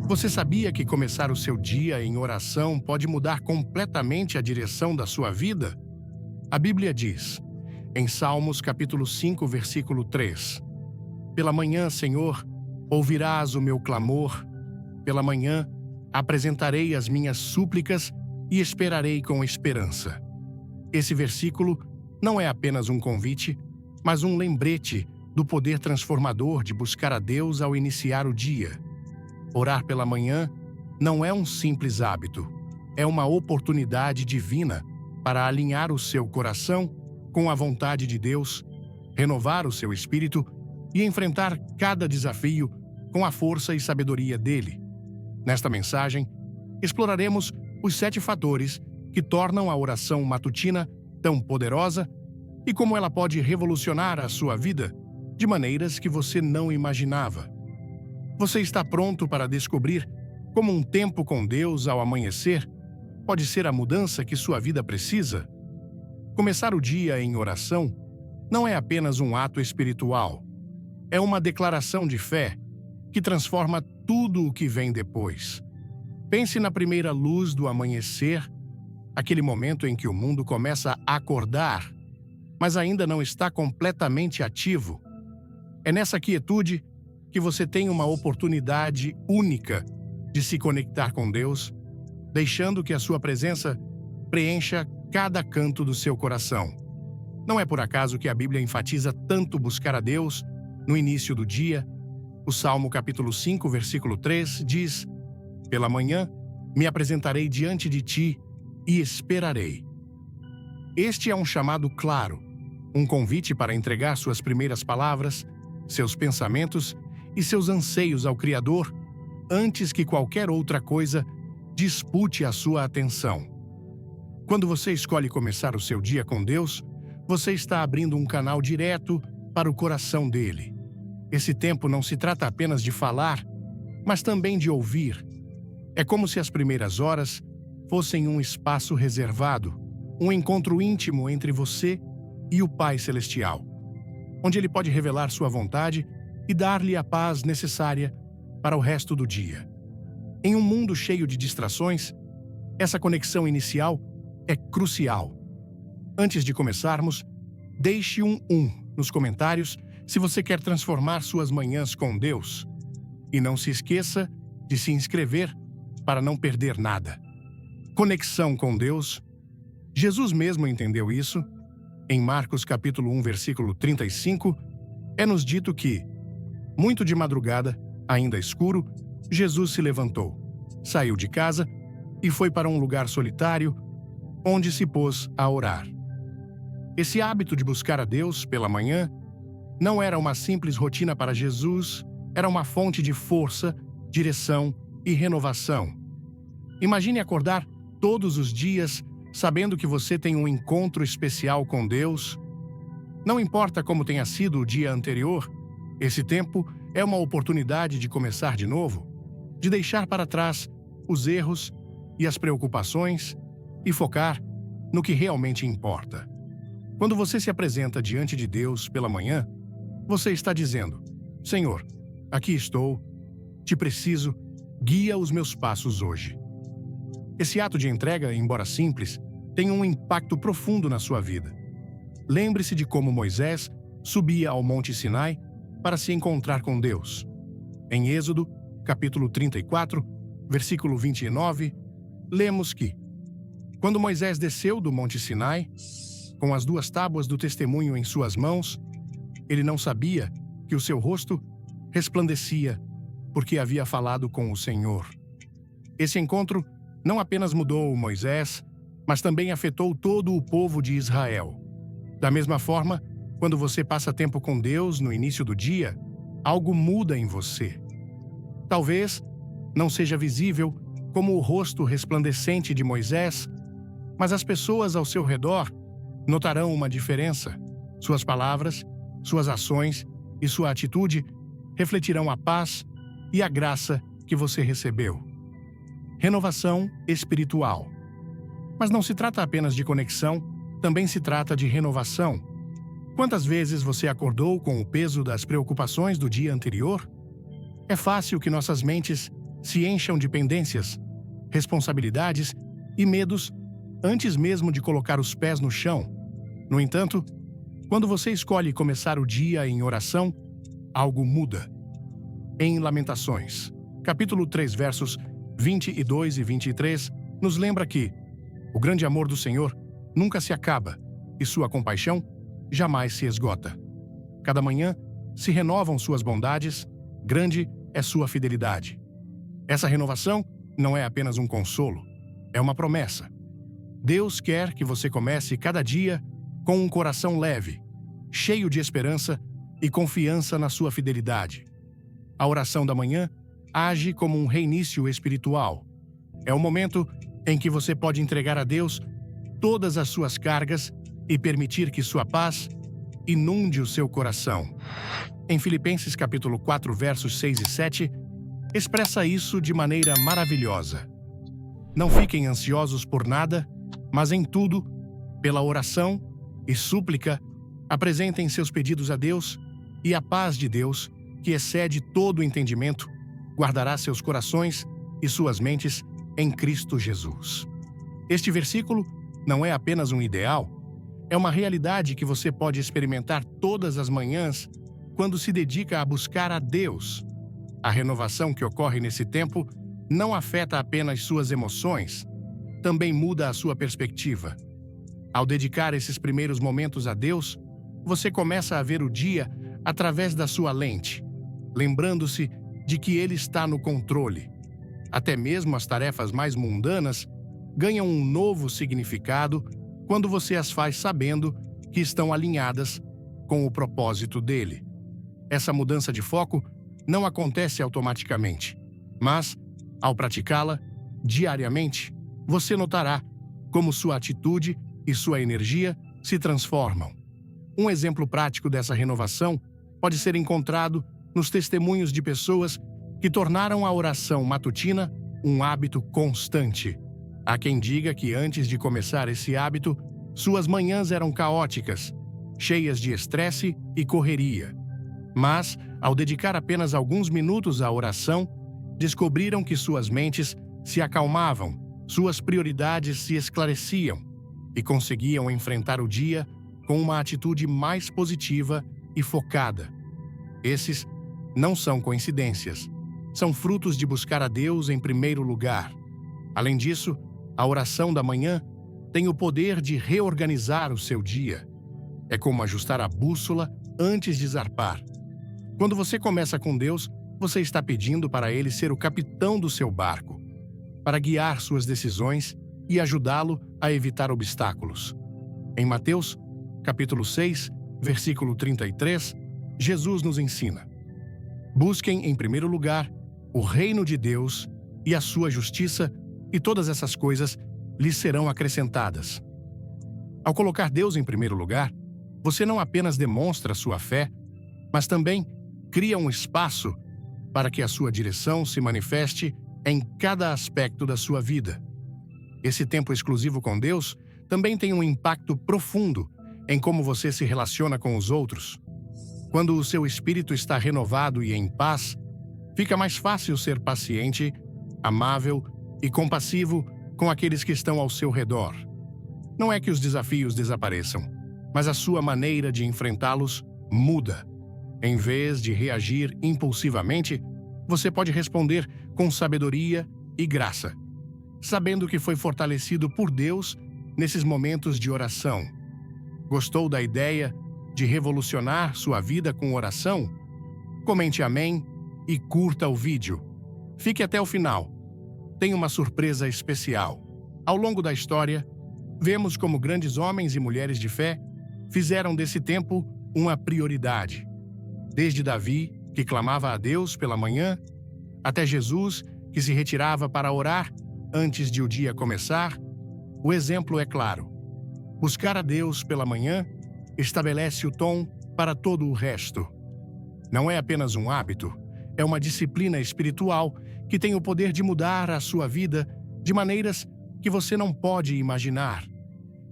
Você sabia que começar o seu dia em oração pode mudar completamente a direção da sua vida? A Bíblia diz, em Salmos capítulo 5, versículo 3, Pela manhã, Senhor, ouvirás o meu clamor. Pela manhã, apresentarei as minhas súplicas e esperarei com esperança. Esse versículo não é apenas um convite, mas um lembrete do poder transformador de buscar a Deus ao iniciar o dia. Orar pela manhã não é um simples hábito, é uma oportunidade divina para alinhar o seu coração com a vontade de Deus, renovar o seu espírito e enfrentar cada desafio com a força e sabedoria dele. Nesta mensagem, exploraremos os 7 fatores que tornam a oração matutina tão poderosa e como ela pode revolucionar a sua vida de maneiras que você não imaginava. Você está pronto para descobrir como um tempo com Deus ao amanhecer pode ser a mudança que sua vida precisa? Começar o dia em oração não é apenas um ato espiritual. É uma declaração de fé que transforma tudo o que vem depois. Pense na primeira luz do amanhecer, aquele momento em que o mundo começa a acordar, mas ainda não está completamente ativo. É nessa quietude que você tem uma oportunidade única de se conectar com Deus, deixando que a sua presença preencha cada canto do seu coração. Não é por acaso que a Bíblia enfatiza tanto buscar a Deus no início do dia. O Salmo capítulo 5, versículo 3 diz, Pela manhã me apresentarei diante de ti e esperarei. Este é um chamado claro, um convite para entregar suas primeiras palavras, seus pensamentos e seus anseios ao Criador antes que qualquer outra coisa dispute a sua atenção. Quando você escolhe começar o seu dia com Deus, você está abrindo um canal direto para o coração dele. Esse tempo não se trata apenas de falar, mas também de ouvir. É como se as primeiras horas fossem um espaço reservado, um encontro íntimo entre você e o Pai Celestial, onde ele pode revelar sua vontade e dar-lhe a paz necessária para o resto do dia. Em um mundo cheio de distrações, essa conexão inicial é crucial. Antes de começarmos, deixe um nos comentários se você quer transformar suas manhãs com Deus. E não se esqueça de se inscrever para não perder nada. Conexão com Deus. Jesus mesmo entendeu isso. Em Marcos capítulo 1, versículo 35, é-nos dito que, muito de madrugada, ainda escuro, Jesus se levantou, saiu de casa e foi para um lugar solitário, onde se pôs a orar. Esse hábito de buscar a Deus pela manhã não era uma simples rotina para Jesus, era uma fonte de força, direção e renovação. Imagine acordar todos os dias sabendo que você tem um encontro especial com Deus. Não importa como tenha sido o dia anterior, esse tempo é uma oportunidade de começar de novo, de deixar para trás os erros e as preocupações e focar no que realmente importa. Quando você se apresenta diante de Deus pela manhã, você está dizendo, Senhor, aqui estou, te preciso, guia os meus passos hoje. Esse ato de entrega, embora simples, tem um impacto profundo na sua vida. Lembre-se de como Moisés subia ao Monte Sinai para se encontrar com Deus. Em Êxodo, capítulo 34, versículo 29, lemos que, quando Moisés desceu do Monte Sinai, com as 2 tábuas do testemunho em suas mãos, ele não sabia que o seu rosto resplandecia porque havia falado com o Senhor. Esse encontro não apenas mudou Moisés, mas também afetou todo o povo de Israel. Da mesma forma, quando você passa tempo com Deus no início do dia, algo muda em você. Talvez não seja visível como o rosto resplandecente de Moisés, mas as pessoas ao seu redor notarão uma diferença. Suas palavras, suas ações e sua atitude refletirão a paz e a graça que você recebeu. Renovação espiritual. Mas não se trata apenas de conexão, também se trata de renovação. Quantas vezes você acordou com o peso das preocupações do dia anterior? É fácil que nossas mentes se encham de pendências, responsabilidades e medos antes mesmo de colocar os pés no chão. No entanto, quando você escolhe começar o dia em oração, algo muda. Em Lamentações, capítulo 3, versos 22 e 23, nos lembra que o grande amor do Senhor nunca se acaba e sua compaixão jamais se esgota. Cada manhã se renovam suas bondades, grande é sua fidelidade. Essa renovação não é apenas um consolo, é uma promessa. Deus quer que você comece cada dia com um coração leve, cheio de esperança e confiança na sua fidelidade. A oração da manhã age como um reinício espiritual. É o momento em que você pode entregar a Deus todas as suas cargas e permitir que sua paz inunde o seu coração. Em Filipenses capítulo 4, versos 6 e 7, expressa isso de maneira maravilhosa. Não fiquem ansiosos por nada, mas em tudo, pela oração e súplica, apresentem seus pedidos a Deus, e a paz de Deus, que excede todo o entendimento, guardará seus corações e suas mentes em Cristo Jesus. Este versículo não é apenas um ideal, é uma realidade que você pode experimentar todas as manhãs quando se dedica a buscar a Deus. A renovação que ocorre nesse tempo não afeta apenas suas emoções, também muda a sua perspectiva. Ao dedicar esses primeiros momentos a Deus, você começa a ver o dia através da sua lente, lembrando-se de que Ele está no controle. Até mesmo as tarefas mais mundanas ganham um novo significado quando você as faz sabendo que estão alinhadas com o propósito dele. Essa mudança de foco não acontece automaticamente, mas, ao praticá-la diariamente, você notará como sua atitude e sua energia se transformam. Um exemplo prático dessa renovação pode ser encontrado nos testemunhos de pessoas que tornaram a oração matutina um hábito constante. Há quem diga que antes de começar esse hábito, suas manhãs eram caóticas, cheias de estresse e correria. Mas, ao dedicar apenas alguns minutos à oração, descobriram que suas mentes se acalmavam, suas prioridades se esclareciam e conseguiam enfrentar o dia com uma atitude mais positiva e focada. Esses não são coincidências, são frutos de buscar a Deus em primeiro lugar. Além disso, a oração da manhã tem o poder de reorganizar o seu dia. É como ajustar a bússola antes de zarpar. Quando você começa com Deus, você está pedindo para Ele ser o capitão do seu barco, para guiar suas decisões e ajudá-lo a evitar obstáculos. Em Mateus, capítulo 6, versículo 33, Jesus nos ensina: busquem em primeiro lugar o reino de Deus e a sua justiça, e todas essas coisas lhes serão acrescentadas. Ao colocar Deus em primeiro lugar, você não apenas demonstra sua fé, mas também cria um espaço para que a sua direção se manifeste em cada aspecto da sua vida. Esse tempo exclusivo com Deus também tem um impacto profundo em como você se relaciona com os outros. Quando o seu espírito está renovado e em paz, fica mais fácil ser paciente, amável e compassivo com aqueles que estão ao seu redor. Não é que os desafios desapareçam, mas a sua maneira de enfrentá-los muda. Em vez de reagir impulsivamente, você pode responder com sabedoria e graça, sabendo que foi fortalecido por Deus nesses momentos de oração. Gostou da ideia de revolucionar sua vida com oração? Comente amém e curta o vídeo. Fique até o final. Tem uma surpresa especial. Ao longo da história, vemos como grandes homens e mulheres de fé fizeram desse tempo uma prioridade. Desde Davi, que clamava a Deus pela manhã, até Jesus, que se retirava para orar antes de o dia começar, o exemplo é claro. Buscar a Deus pela manhã estabelece o tom para todo o resto. Não é apenas um hábito, é uma disciplina espiritual que tem o poder de mudar a sua vida de maneiras que você não pode imaginar.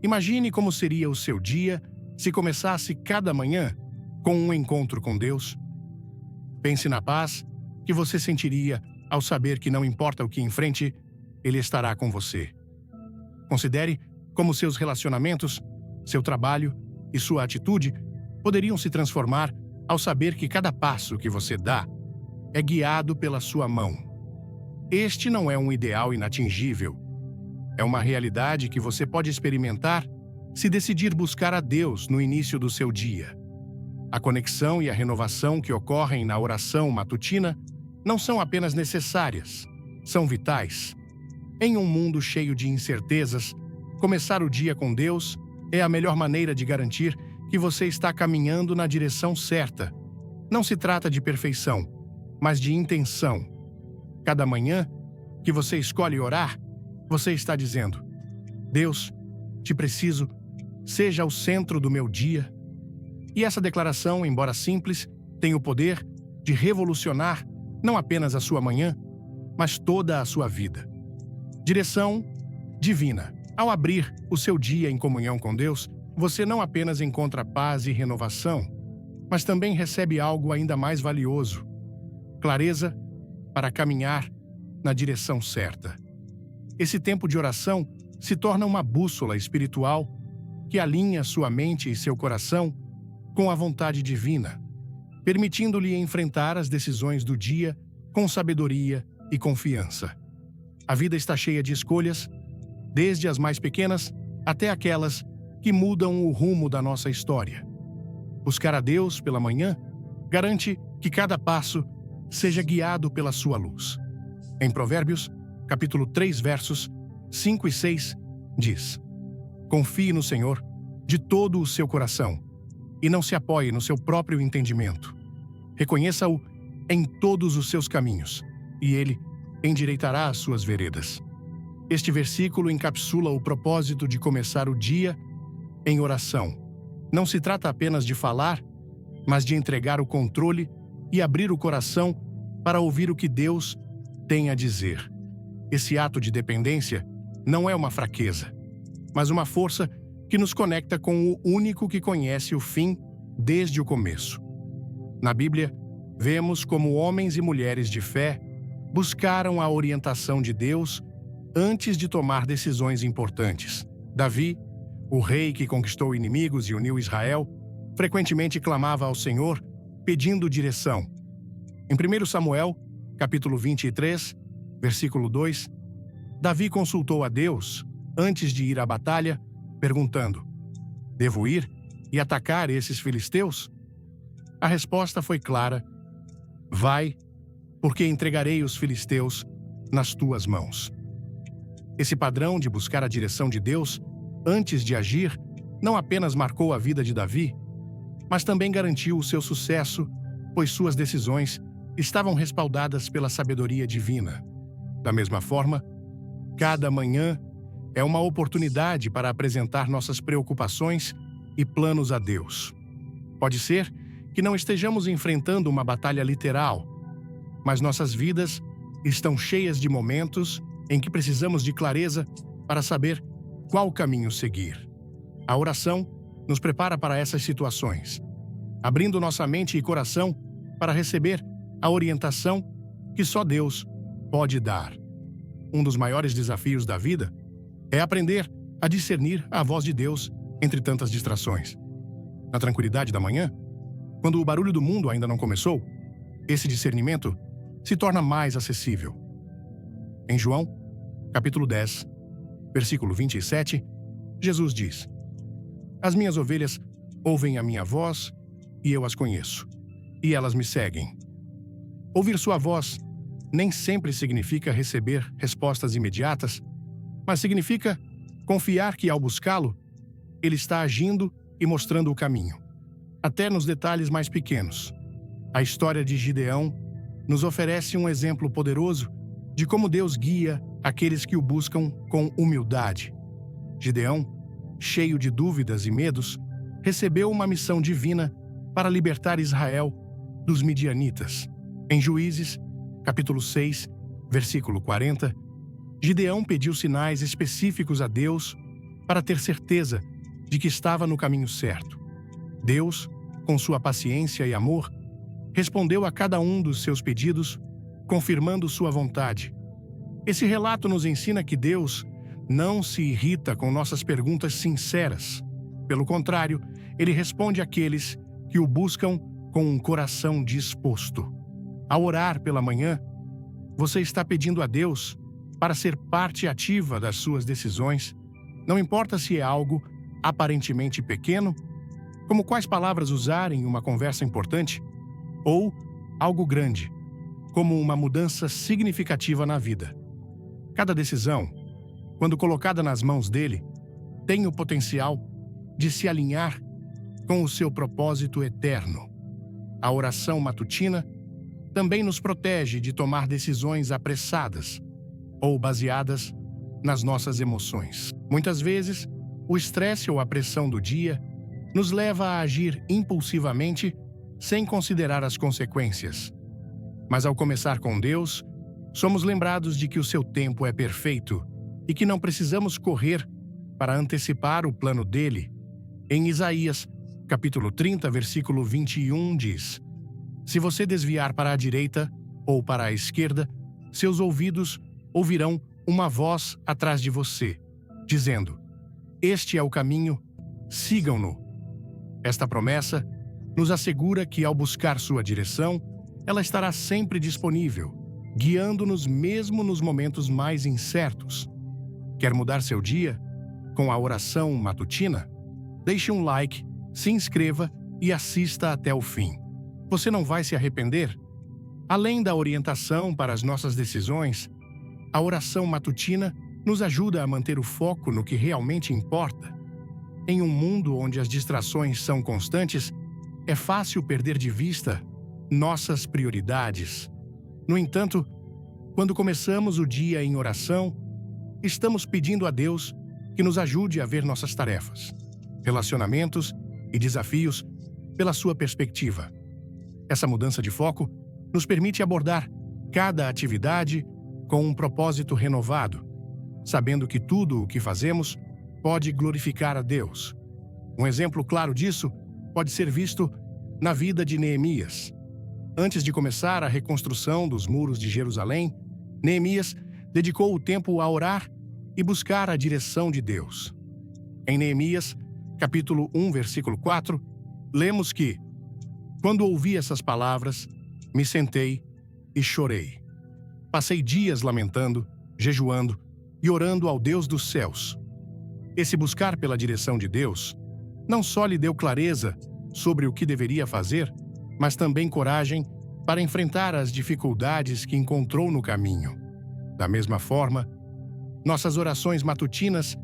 Imagine como seria o seu dia se começasse cada manhã com um encontro com Deus. Pense na paz que você sentiria ao saber que não importa o que enfrente, Ele estará com você. Considere como seus relacionamentos, seu trabalho e sua atitude poderiam se transformar ao saber que cada passo que você dá é guiado pela sua mão. Este não é um ideal inatingível. É uma realidade que você pode experimentar se decidir buscar a Deus no início do seu dia. A conexão e a renovação que ocorrem na oração matutina não são apenas necessárias, são vitais. Em um mundo cheio de incertezas, começar o dia com Deus é a melhor maneira de garantir que você está caminhando na direção certa. Não se trata de perfeição, mas de intenção. Cada manhã que você escolhe orar, você está dizendo: Deus, te preciso, seja o centro do meu dia. E essa declaração, embora simples, tem o poder de revolucionar não apenas a sua manhã, mas toda a sua vida. Direção divina. Ao abrir o seu dia em comunhão com Deus, você não apenas encontra paz e renovação, mas também recebe algo ainda mais valioso: clareza para caminhar na direção certa. Esse tempo de oração se torna uma bússola espiritual que alinha sua mente e seu coração com a vontade divina, permitindo-lhe enfrentar as decisões do dia com sabedoria e confiança. A vida está cheia de escolhas, desde as mais pequenas até aquelas que mudam o rumo da nossa história. Buscar a Deus pela manhã garante que cada passo seja guiado pela sua luz. Em Provérbios, capítulo 3, versos 5 e 6, diz: Confie no Senhor de todo o seu coração e não se apoie no seu próprio entendimento. Reconheça-o em todos os seus caminhos e Ele endireitará as suas veredas. Este versículo encapsula o propósito de começar o dia em oração. Não se trata apenas de falar, mas de entregar o controle e abrir o coração para ouvir o que Deus tem a dizer. Esse ato de dependência não é uma fraqueza, mas uma força que nos conecta com o único que conhece o fim desde o começo. Na Bíblia, vemos como homens e mulheres de fé buscaram a orientação de Deus antes de tomar decisões importantes. Davi, o rei que conquistou inimigos e uniu Israel, frequentemente clamava ao Senhor pedindo direção. Em 1 Samuel, capítulo 23, versículo 2, Davi consultou a Deus antes de ir à batalha, perguntando: Devo ir e atacar esses filisteus? A resposta foi clara: Vai, porque entregarei os filisteus nas tuas mãos. Esse padrão de buscar a direção de Deus antes de agir não apenas marcou a vida de Davi, mas também garantiu o seu sucesso, pois suas decisões estavam respaldadas pela sabedoria divina. Da mesma forma, cada manhã é uma oportunidade para apresentar nossas preocupações e planos a Deus. Pode ser que não estejamos enfrentando uma batalha literal, mas nossas vidas estão cheias de momentos em que precisamos de clareza para saber qual caminho seguir. A oração nos prepara para essas situações, abrindo nossa mente e coração para receber a orientação que só Deus pode dar. Um dos maiores desafios da vida é aprender a discernir a voz de Deus entre tantas distrações. Na tranquilidade da manhã, quando o barulho do mundo ainda não começou, esse discernimento se torna mais acessível. Em João, capítulo 10, versículo 27, Jesus diz: As minhas ovelhas ouvem a minha voz e eu as conheço, e elas me seguem. Ouvir sua voz nem sempre significa receber respostas imediatas, mas significa confiar que, ao buscá-lo, ele está agindo e mostrando o caminho, até nos detalhes mais pequenos. A história de Gideão nos oferece um exemplo poderoso de como Deus guia aqueles que o buscam com humildade. Gideão, cheio de dúvidas e medos, recebeu uma missão divina para libertar Israel dos midianitas. Em Juízes, capítulo 6, versículo 40, Gideão pediu sinais específicos a Deus para ter certeza de que estava no caminho certo. Deus, com sua paciência e amor, respondeu a cada um dos seus pedidos, confirmando sua vontade. Esse relato nos ensina que Deus não se irrita com nossas perguntas sinceras. Pelo contrário, Ele responde àqueles que o buscam com um coração disposto. Ao orar pela manhã, você está pedindo a Deus para ser parte ativa das suas decisões, não importa se é algo aparentemente pequeno, como quais palavras usar em uma conversa importante, ou algo grande, como uma mudança significativa na vida. Cada decisão, quando colocada nas mãos dele, tem o potencial de se alinhar com o seu propósito eterno. A oração matutina também nos protege de tomar decisões apressadas ou baseadas nas nossas emoções. Muitas vezes, o estresse ou a pressão do dia nos leva a agir impulsivamente sem considerar as consequências. Mas ao começar com Deus, somos lembrados de que o seu tempo é perfeito e que não precisamos correr para antecipar o plano dele. Em Isaías, capítulo 30, versículo 21, diz: Se você desviar para a direita ou para a esquerda, seus ouvidos ouvirão uma voz atrás de você, dizendo: Este é o caminho, sigam-no. Esta promessa nos assegura que, ao buscar sua direção, ela estará sempre disponível, guiando-nos mesmo nos momentos mais incertos. Quer mudar seu dia? Com a oração matutina? Deixe um like, se inscreva e assista até o fim. Você não vai se arrepender? Além da orientação para as nossas decisões, a oração matutina nos ajuda a manter o foco no que realmente importa. Em um mundo onde as distrações são constantes, é fácil perder de vista nossas prioridades. No entanto, quando começamos o dia em oração, estamos pedindo a Deus que nos ajude a ver nossas tarefas, relacionamentos e desafios pela sua perspectiva. Essa mudança de foco nos permite abordar cada atividade com um propósito renovado, sabendo que tudo o que fazemos pode glorificar a Deus. Um exemplo claro disso pode ser visto na vida de Neemias. Antes de começar a reconstrução dos muros de Jerusalém, Neemias dedicou o tempo a orar e buscar a direção de Deus. Em Neemias, capítulo 1, versículo 4, lemos que: Quando ouvi essas palavras, me sentei e chorei. Passei dias lamentando, jejuando e orando ao Deus dos céus. Esse buscar pela direção de Deus não só lhe deu clareza sobre o que deveria fazer, mas também coragem para enfrentar as dificuldades que encontrou no caminho. Da mesma forma, nossas orações matutinas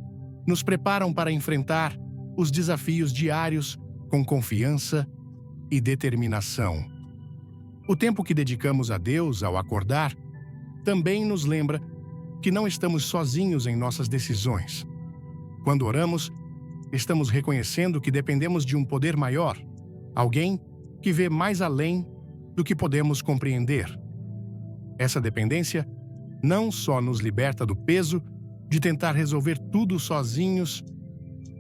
nos preparam para enfrentar os desafios diários com confiança e determinação. O tempo que dedicamos a Deus ao acordar também nos lembra que não estamos sozinhos em nossas decisões. Quando oramos, estamos reconhecendo que dependemos de um poder maior, alguém que vê mais além do que podemos compreender. Essa dependência não só nos liberta do peso de tentar resolver tudo sozinhos,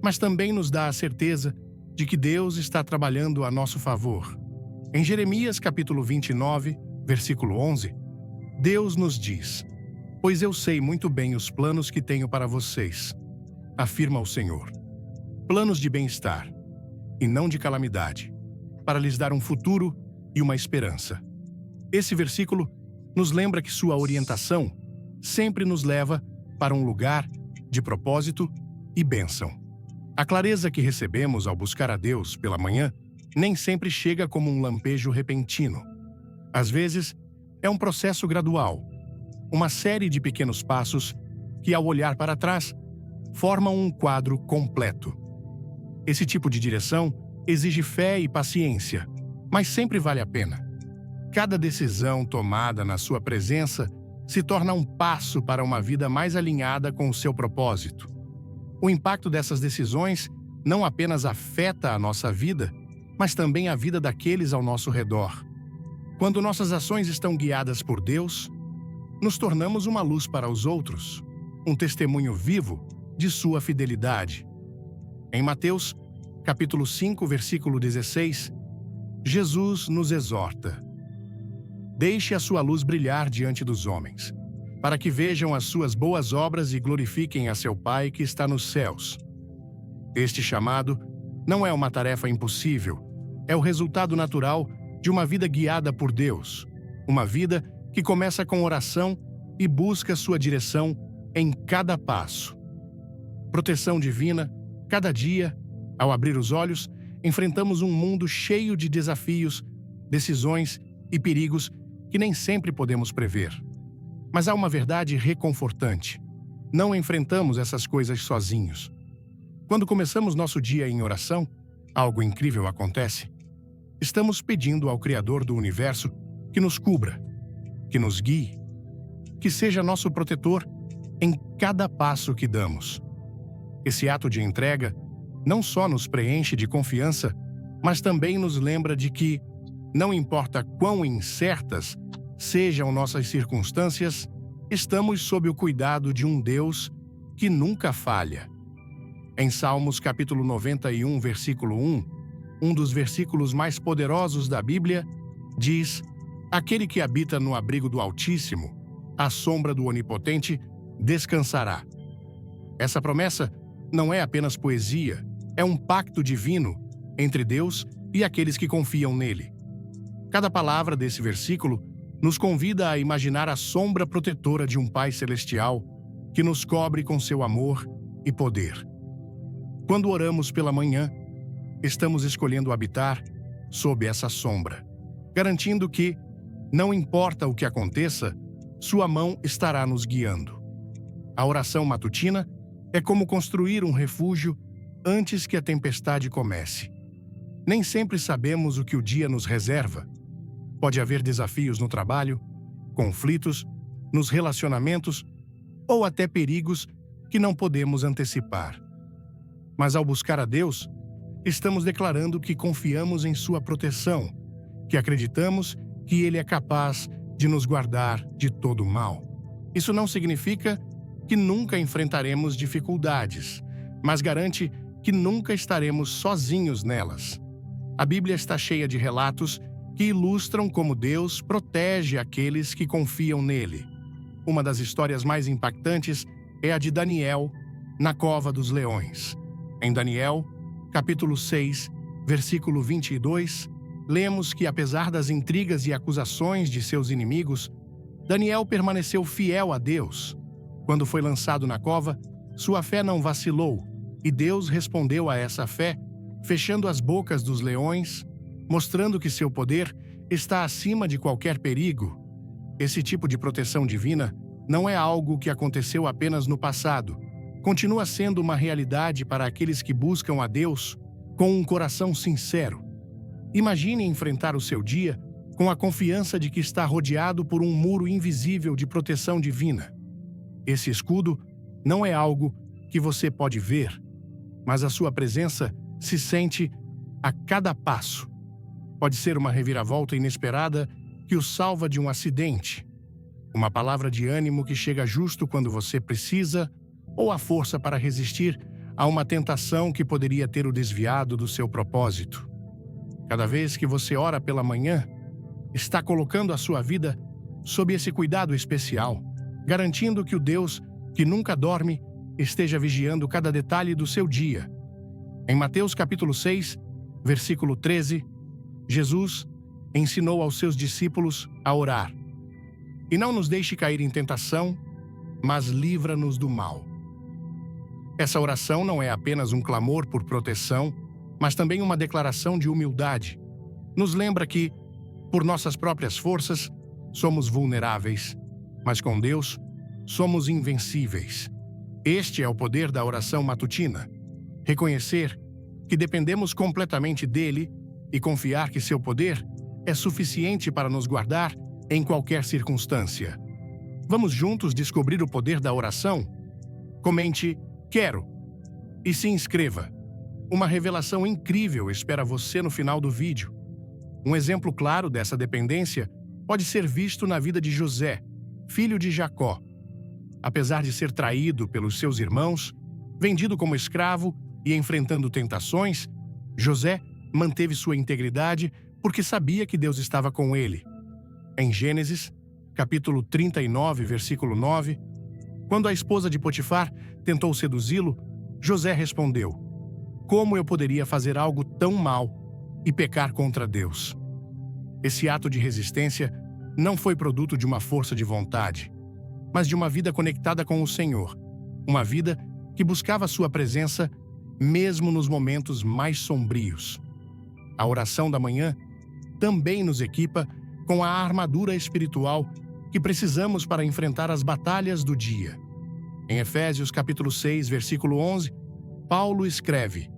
mas também nos dá a certeza de que Deus está trabalhando a nosso favor. Em Jeremias capítulo 29, versículo 11, Deus nos diz: Pois eu sei muito bem os planos que tenho para vocês, afirma o Senhor. Planos de bem-estar, e não de calamidade, para lhes dar um futuro e uma esperança. Esse versículo nos lembra que sua orientação sempre nos leva para um lugar de propósito e bênção. A clareza que recebemos ao buscar a Deus pela manhã nem sempre chega como um lampejo repentino. Às vezes, é um processo gradual, uma série de pequenos passos que, ao olhar para trás, formam um quadro completo. Esse tipo de direção exige fé e paciência, mas sempre vale a pena. Cada decisão tomada na sua presença se torna um passo para uma vida mais alinhada com o seu propósito. O impacto dessas decisões não apenas afeta a nossa vida, mas também a vida daqueles ao nosso redor. Quando nossas ações estão guiadas por Deus, nos tornamos uma luz para os outros, um testemunho vivo de sua fidelidade. Em Mateus, capítulo 5, versículo 16, Jesus nos exorta: Deixe a sua luz brilhar diante dos homens, para que vejam as suas boas obras e glorifiquem a seu Pai que está nos céus. Este chamado não é uma tarefa impossível, é o resultado natural de uma vida guiada por Deus, uma vida que começa com oração e busca sua direção em cada passo. Proteção divina, cada dia, ao abrir os olhos, enfrentamos um mundo cheio de desafios, decisões e perigos que nem sempre podemos prever. Mas há uma verdade reconfortante. Não enfrentamos essas coisas sozinhos. Quando começamos nosso dia em oração, algo incrível acontece. Estamos pedindo ao Criador do Universo que nos cubra, que nos guie, que seja nosso protetor em cada passo que damos. Esse ato de entrega não só nos preenche de confiança, mas também nos lembra de que, não importa quão incertas sejam nossas circunstâncias, estamos sob o cuidado de um Deus que nunca falha. Em Salmos capítulo 91, versículo 1, um dos versículos mais poderosos da Bíblia, diz: "Aquele que habita no abrigo do Altíssimo, à sombra do Onipotente, descansará." Essa promessa não é apenas poesia, é um pacto divino entre Deus e aqueles que confiam nele. Cada palavra desse versículo nos convida a imaginar a sombra protetora de um Pai Celestial que nos cobre com seu amor e poder. Quando oramos pela manhã, estamos escolhendo habitar sob essa sombra, garantindo que, não importa o que aconteça, sua mão estará nos guiando. A oração matutina é como construir um refúgio antes que a tempestade comece. Nem sempre sabemos o que o dia nos reserva. Pode haver desafios no trabalho, conflitos, nos relacionamentos ou até perigos que não podemos antecipar. Mas ao buscar a Deus, estamos declarando que confiamos em sua proteção, que acreditamos que Ele é capaz de nos guardar de todo o mal. Isso não significa que nunca enfrentaremos dificuldades, mas garante que nunca estaremos sozinhos nelas. A Bíblia está cheia de relatos que ilustram como Deus protege aqueles que confiam nele. Uma das histórias mais impactantes é a de Daniel na cova dos leões. Em Daniel, capítulo 6, versículo 22, lemos que, apesar das intrigas e acusações de seus inimigos, Daniel permaneceu fiel a Deus. Quando foi lançado na cova, sua fé não vacilou, e Deus respondeu a essa fé, fechando as bocas dos leões, mostrando que seu poder está acima de qualquer perigo. Esse tipo de proteção divina não é algo que aconteceu apenas no passado. Continua sendo uma realidade para aqueles que buscam a Deus com um coração sincero. Imagine enfrentar o seu dia com a confiança de que está rodeado por um muro invisível de proteção divina. Esse escudo não é algo que você pode ver, mas a sua presença se sente a cada passo. Pode ser uma reviravolta inesperada que o salva de um acidente, uma palavra de ânimo que chega justo quando você precisa, ou a força para resistir a uma tentação que poderia ter o desviado do seu propósito. Cada vez que você ora pela manhã, está colocando a sua vida sob esse cuidado especial, garantindo que o Deus que nunca dorme esteja vigiando cada detalhe do seu dia. Em Mateus capítulo 6, versículo 13, Jesus ensinou aos seus discípulos a orar: "E não nos deixe cair em tentação, mas livra-nos do mal." Essa oração não é apenas um clamor por proteção, mas também uma declaração de humildade. Nos lembra que, por nossas próprias forças, somos vulneráveis, mas com Deus, somos invencíveis. Este é o poder da oração matutina. Reconhecer que dependemos completamente dele e confiar que seu poder é suficiente para nos guardar em qualquer circunstância. Vamos juntos descobrir o poder da oração? Comente "Quero" e se inscreva. Uma revelação incrível espera você no final do vídeo. Um exemplo claro dessa dependência pode ser visto na vida de José, filho de Jacó. Apesar de ser traído pelos seus irmãos, vendido como escravo e enfrentando tentações, José manteve sua integridade porque sabia que Deus estava com ele. Em Gênesis, capítulo 39, versículo 9, quando a esposa de Potifar tentou seduzi-lo, José respondeu: "Como eu poderia fazer algo tão mal e pecar contra Deus?" Esse ato de resistência não foi produto de uma força de vontade, mas de uma vida conectada com o Senhor, uma vida que buscava sua presença mesmo nos momentos mais sombrios. A oração da manhã também nos equipa com a armadura espiritual que precisamos para enfrentar as batalhas do dia. Em Efésios capítulo 6, versículo 11, Paulo escreve: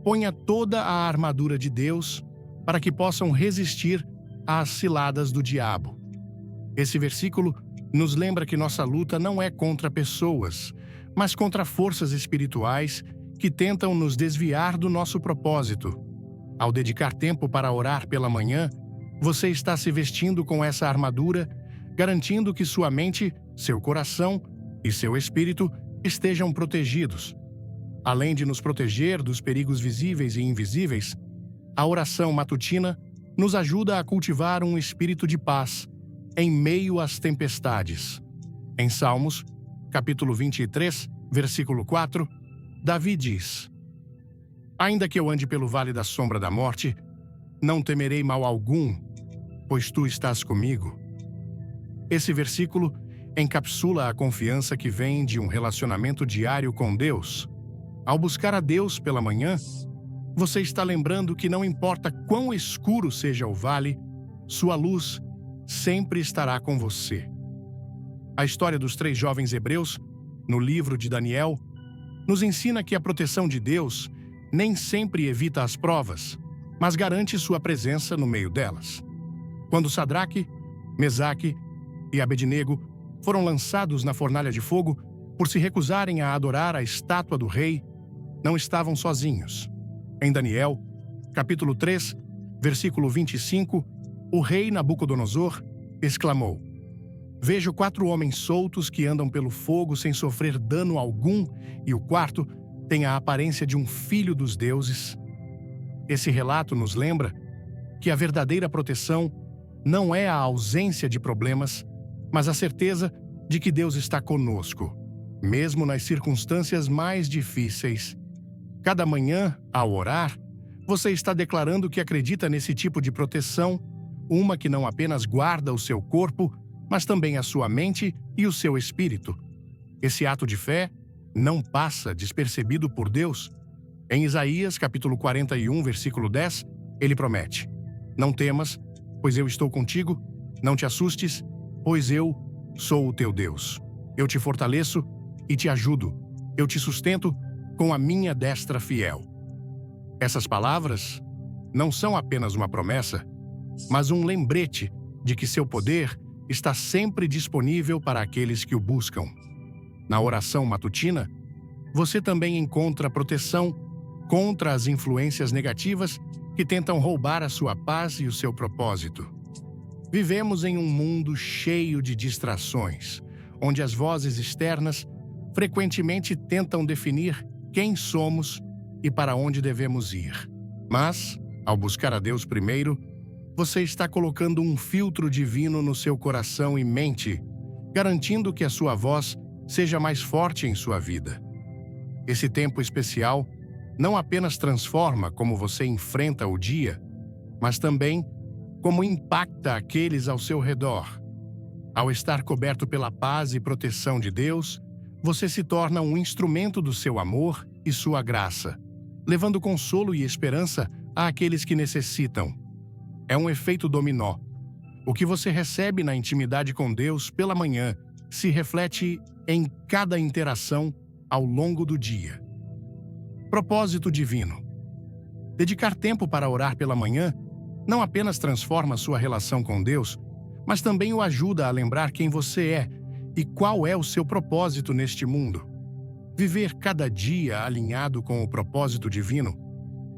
"Ponha toda a armadura de Deus para que possam resistir às ciladas do diabo." Esse versículo nos lembra que nossa luta não é contra pessoas, mas contra forças espirituais que tentam nos desviar do nosso propósito. Ao dedicar tempo para orar pela manhã, você está se vestindo com essa armadura, garantindo que sua mente, seu coração e seu espírito estejam protegidos. Além de nos proteger dos perigos visíveis e invisíveis, a oração matutina nos ajuda a cultivar um espírito de paz em meio às tempestades. Em Salmos, capítulo 23, versículo 4, Davi diz: "Ainda que eu ande pelo vale da sombra da morte, não temerei mal algum, pois tu estás comigo." Esse versículo encapsula a confiança que vem de um relacionamento diário com Deus. Ao buscar a Deus pela manhã, você está lembrando que não importa quão escuro seja o vale, sua luz sempre estará com você. A história dos 3 jovens hebreus, no livro de Daniel, nos ensina que a proteção de Deus nem sempre evita as provas, mas garante sua presença no meio delas. Quando Sadraque, Mesaque e Abednego foram lançados na fornalha de fogo por se recusarem a adorar a estátua do rei, não estavam sozinhos. Em Daniel, capítulo 3, versículo 25, o rei Nabucodonosor exclamou: "Vejo 4 homens soltos que andam pelo fogo sem sofrer dano algum, e o quarto tem a aparência de um filho dos deuses." Esse relato nos lembra que a verdadeira proteção não é a ausência de problemas, mas a certeza de que Deus está conosco, mesmo nas circunstâncias mais difíceis. Cada manhã, ao orar, você está declarando que acredita nesse tipo de proteção, uma que não apenas guarda o seu corpo, mas também a sua mente e o seu espírito. Esse ato de fé não passa despercebido por Deus. Em Isaías, capítulo 41, versículo 10, ele promete: "Não temas, pois eu estou contigo, não te assustes, pois eu sou o teu Deus. Eu te fortaleço e te ajudo, eu te sustento com a minha destra fiel." Essas palavras não são apenas uma promessa, mas um lembrete de que seu poder está sempre disponível para aqueles que o buscam. Na oração matutina, você também encontra proteção contra as influências negativas que tentam roubar a sua paz e o seu propósito. Vivemos em um mundo cheio de distrações, onde as vozes externas frequentemente tentam definir quem somos e para onde devemos ir. Mas, ao buscar a Deus primeiro, você está colocando um filtro divino no seu coração e mente, garantindo que a sua voz seja mais forte em sua vida. Esse tempo especial não apenas transforma como você enfrenta o dia, mas também como impacta aqueles ao seu redor. Ao estar coberto pela paz e proteção de Deus, você se torna um instrumento do seu amor e sua graça, levando consolo e esperança àqueles que necessitam. É um efeito dominó. O que você recebe na intimidade com Deus pela manhã se reflete em cada interação ao longo do dia. Propósito divino. Dedicar tempo para orar pela manhã não apenas transforma sua relação com Deus, mas também o ajuda a lembrar quem você é e qual é o seu propósito neste mundo. Viver cada dia alinhado com o propósito divino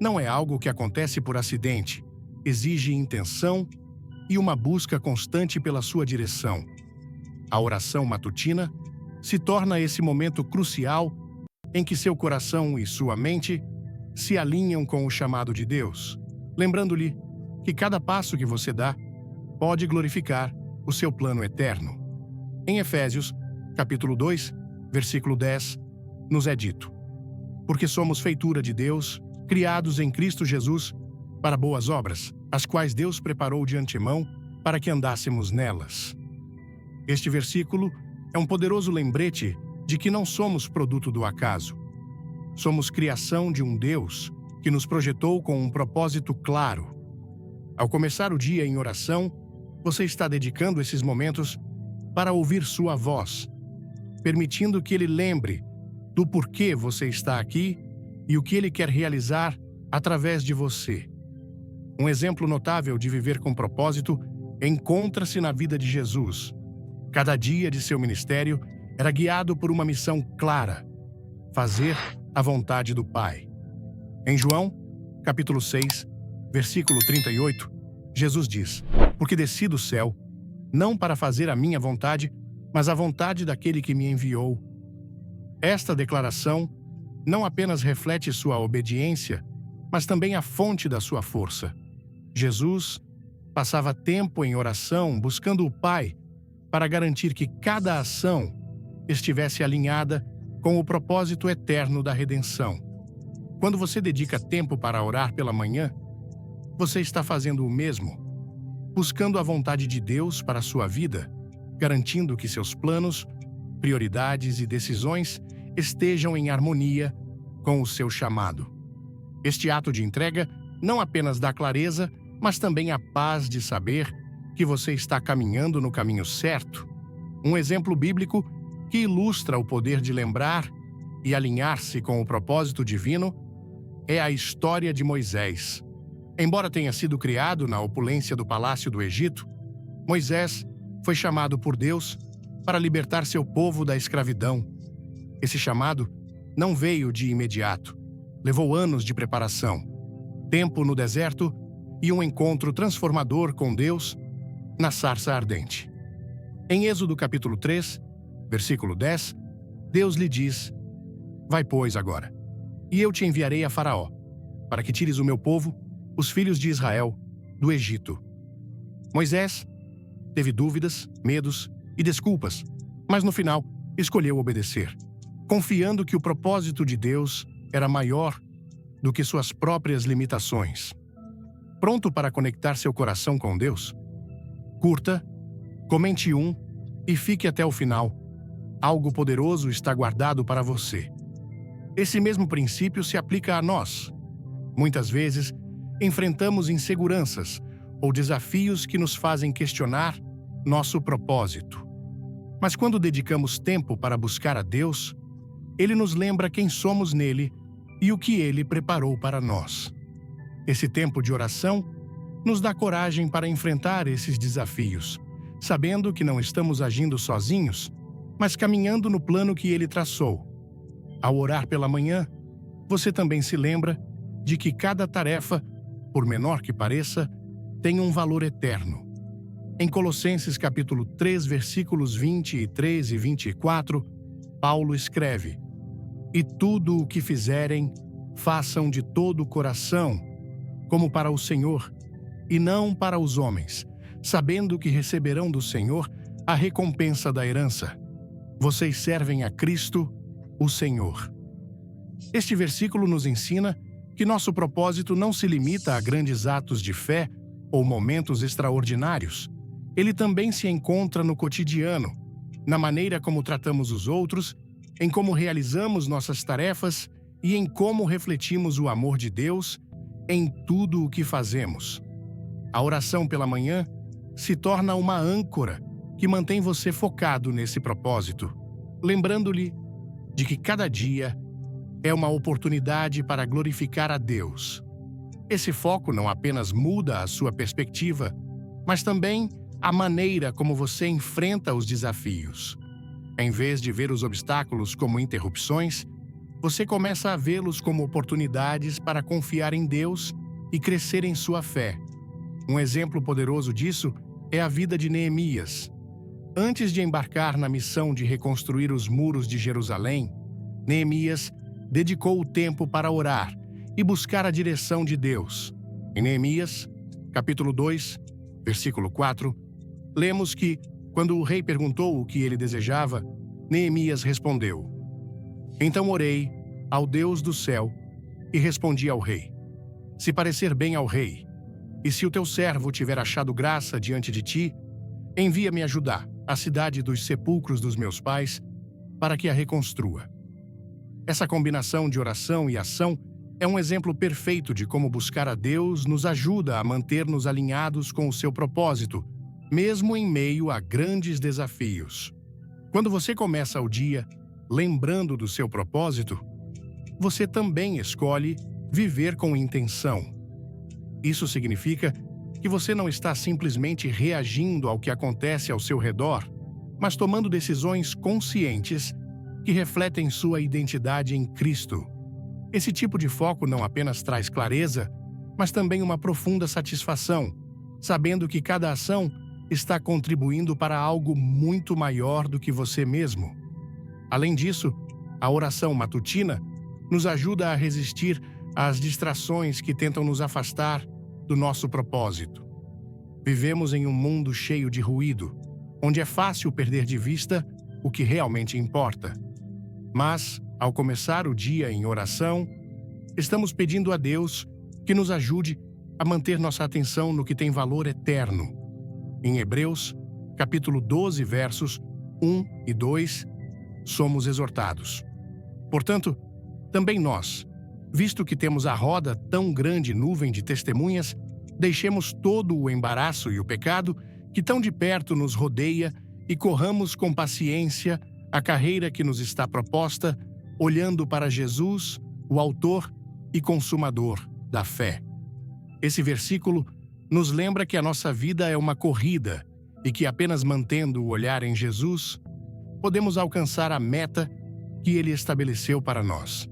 não é algo que acontece por acidente, exige intenção e uma busca constante pela sua direção. A oração matutina se torna esse momento crucial em que seu coração e sua mente se alinham com o chamado de Deus, lembrando-lhe que cada passo que você dá pode glorificar o seu plano eterno. Em Efésios, capítulo 2, versículo 10, nos é dito: porque somos feitura de Deus, criados em Cristo Jesus, para boas obras, as quais Deus preparou de antemão para que andássemos nelas. Este versículo é um poderoso lembrete de que não somos produto do acaso. Somos criação de um Deus que nos projetou com um propósito claro. Ao começar o dia em oração, você está dedicando esses momentos para ouvir sua voz, permitindo que Ele lembre do porquê você está aqui e o que Ele quer realizar através de você. Um exemplo notável de viver com propósito encontra-se na vida de Jesus. Cada dia de seu ministério era guiado por uma missão clara: fazer a vontade do Pai. Em João, capítulo 6, versículo 38, Jesus diz: porque desci do céu, não para fazer a minha vontade, mas a vontade daquele que me enviou. Esta declaração não apenas reflete sua obediência, mas também a fonte da sua força. Jesus passava tempo em oração buscando o Pai para garantir que cada ação estivesse alinhada com o propósito eterno da redenção. Quando você dedica tempo para orar pela manhã, você está fazendo o mesmo, buscando a vontade de Deus para a sua vida, garantindo que seus planos, prioridades e decisões estejam em harmonia com o seu chamado. Este ato de entrega não apenas dá clareza, mas também a paz de saber que você está caminhando no caminho certo. Um exemplo bíblico que ilustra o poder de lembrar e alinhar-se com o propósito divino é a história de Moisés. Embora tenha sido criado na opulência do palácio do Egito, Moisés foi chamado por Deus para libertar seu povo da escravidão. Esse chamado não veio de imediato. Levou anos de preparação, tempo no deserto e um encontro transformador com Deus na sarça ardente. Em Êxodo capítulo 3, versículo 10, Deus lhe diz: vai, pois, agora, e eu te enviarei a Faraó, para que tires o meu povo, os filhos de Israel, do Egito. Moisés teve dúvidas, medos e desculpas, mas no final escolheu obedecer, confiando que o propósito de Deus era maior do que suas próprias limitações. Pronto para conectar seu coração com Deus? Curta, comente e fique até o final. Algo poderoso está guardado para você. Esse mesmo princípio se aplica a nós. Muitas vezes, enfrentamos inseguranças ou desafios que nos fazem questionar nosso propósito. Mas quando dedicamos tempo para buscar a Deus, Ele nos lembra quem somos nele e o que Ele preparou para nós. Esse tempo de oração nos dá coragem para enfrentar esses desafios, sabendo que não estamos agindo sozinhos, mas caminhando no plano que Ele traçou. Ao orar pela manhã, você também se lembra de que cada tarefa, por menor que pareça, tem um valor eterno. Em Colossenses capítulo 3, versículos 23 e 24, Paulo escreve: e tudo o que fizerem, façam de todo o coração, como para o Senhor, e não para os homens, sabendo que receberão do Senhor a recompensa da herança. Vocês servem a Cristo, o Senhor. Este versículo nos ensina que nosso propósito não se limita a grandes atos de fé ou momentos extraordinários. Ele também se encontra no cotidiano, na maneira como tratamos os outros, em como realizamos nossas tarefas e em como refletimos o amor de Deus em tudo o que fazemos. A oração pela manhã se torna uma âncora que mantém você focado nesse propósito, lembrando-lhe de que cada dia é uma oportunidade para glorificar a Deus. Esse foco não apenas muda a sua perspectiva, mas também a maneira como você enfrenta os desafios. Em vez de ver os obstáculos como interrupções, você começa a vê-los como oportunidades para confiar em Deus e crescer em sua fé. Um exemplo poderoso disso é a vida de Neemias. Antes de embarcar na missão de reconstruir os muros de Jerusalém, Neemias dedicou o tempo para orar e buscar a direção de Deus. Em Neemias, capítulo 2, versículo 4, lemos que, quando o rei perguntou o que ele desejava, Neemias respondeu: Então orei ao Deus do céu e respondi ao rei: Se parecer bem ao rei, e se o teu servo tiver achado graça diante de ti, envia-me a Judá, a cidade dos sepulcros dos meus pais, para que a reconstrua. Essa combinação de oração e ação é um exemplo perfeito de como buscar a Deus nos ajuda a manter-nos alinhados com o seu propósito, mesmo em meio a grandes desafios. Quando você começa o dia lembrando do seu propósito, você também escolhe viver com intenção. Isso significa que você não está simplesmente reagindo ao que acontece ao seu redor, mas tomando decisões conscientes que refletem sua identidade em Cristo. Esse tipo de foco não apenas traz clareza, mas também uma profunda satisfação, sabendo que cada ação está contribuindo para algo muito maior do que você mesmo. Além disso, a oração matutina nos ajuda a resistir às distrações que tentam nos afastar do nosso propósito. Vivemos em um mundo cheio de ruído, onde é fácil perder de vista o que realmente importa. Mas, ao começar o dia em oração, estamos pedindo a Deus que nos ajude a manter nossa atenção no que tem valor eterno. Em Hebreus, capítulo 12, versos 1 e 2, somos exortados: Portanto, também nós, visto que temos à roda tão grande nuvem de testemunhas, deixemos todo o embaraço e o pecado que tão de perto nos rodeia e corramos com paciência a carreira que nos está proposta, olhando para Jesus, o autor e consumador da fé. Esse versículo nos lembra que a nossa vida é uma corrida e que apenas mantendo o olhar em Jesus, podemos alcançar a meta que Ele estabeleceu para nós.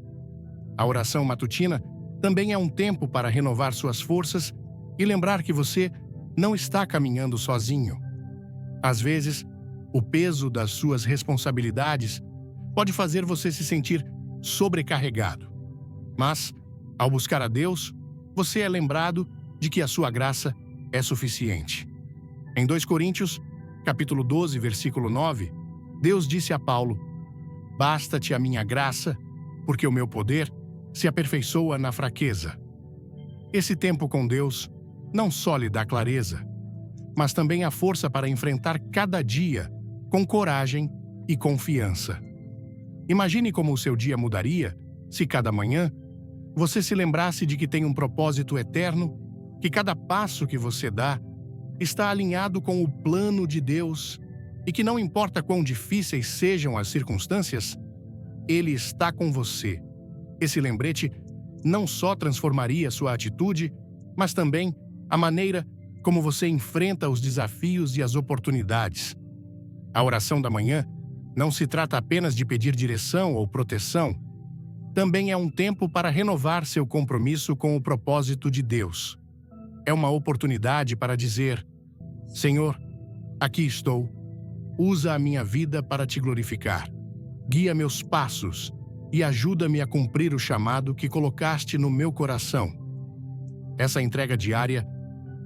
A oração matutina também é um tempo para renovar suas forças e lembrar que você não está caminhando sozinho. Às vezes, o peso das suas responsabilidades pode fazer você se sentir sobrecarregado. Mas, ao buscar a Deus, você é lembrado de que a sua graça é suficiente. Em 2 Coríntios, capítulo 12, versículo 9, Deus disse a Paulo: Basta-te a minha graça, porque o meu poder se aperfeiçoa na fraqueza. Esse tempo com Deus não só lhe dá clareza, mas também a força para enfrentar cada dia com coragem e confiança. Imagine como o seu dia mudaria se cada manhã você se lembrasse de que tem um propósito eterno, que cada passo que você dá está alinhado com o plano de Deus e que não importa quão difíceis sejam as circunstâncias, Ele está com você. Esse lembrete não só transformaria sua atitude, mas também a maneira como você enfrenta os desafios e as oportunidades. A oração da manhã não se trata apenas de pedir direção ou proteção. Também é um tempo para renovar seu compromisso com o propósito de Deus. É uma oportunidade para dizer: Senhor, aqui estou. Usa a minha vida para te glorificar. Guia meus passos e ajuda-me a cumprir o chamado que colocaste no meu coração. Essa entrega diária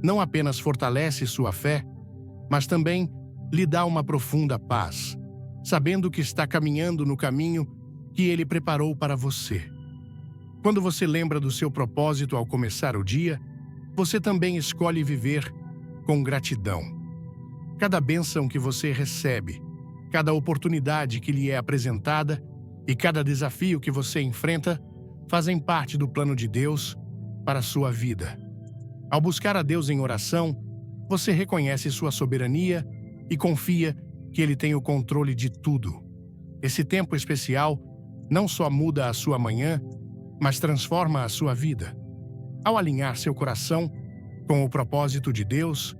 não apenas fortalece sua fé, mas também lhe dá uma profunda paz, sabendo que está caminhando no caminho que Ele preparou para você. Quando você lembra do seu propósito ao começar o dia, você também escolhe viver com gratidão. Cada bênção que você recebe, cada oportunidade que lhe é apresentada e cada desafio que você enfrenta fazem parte do plano de Deus para a sua vida. Ao buscar a Deus em oração, você reconhece sua soberania e confia que Ele tem o controle de tudo. Esse tempo especial não só muda a sua manhã, mas transforma a sua vida. Ao alinhar seu coração com o propósito de Deus,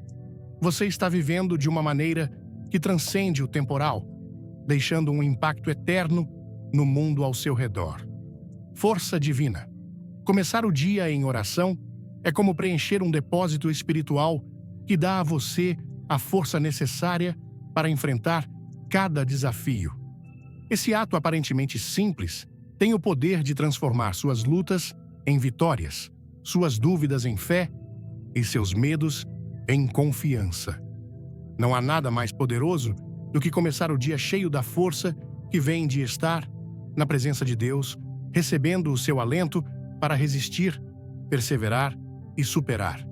você está vivendo de uma maneira que transcende o temporal, deixando um impacto eterno no mundo ao seu redor. Força divina. Começar o dia em oração é como preencher um depósito espiritual que dá a você a força necessária para enfrentar cada desafio. Esse ato aparentemente simples tem o poder de transformar suas lutas em vitórias, suas dúvidas em fé e seus medos em confiança. Não há nada mais poderoso do que começar o dia cheio da força que vem de estar na presença de Deus, recebendo o seu alento para resistir, perseverar e superar.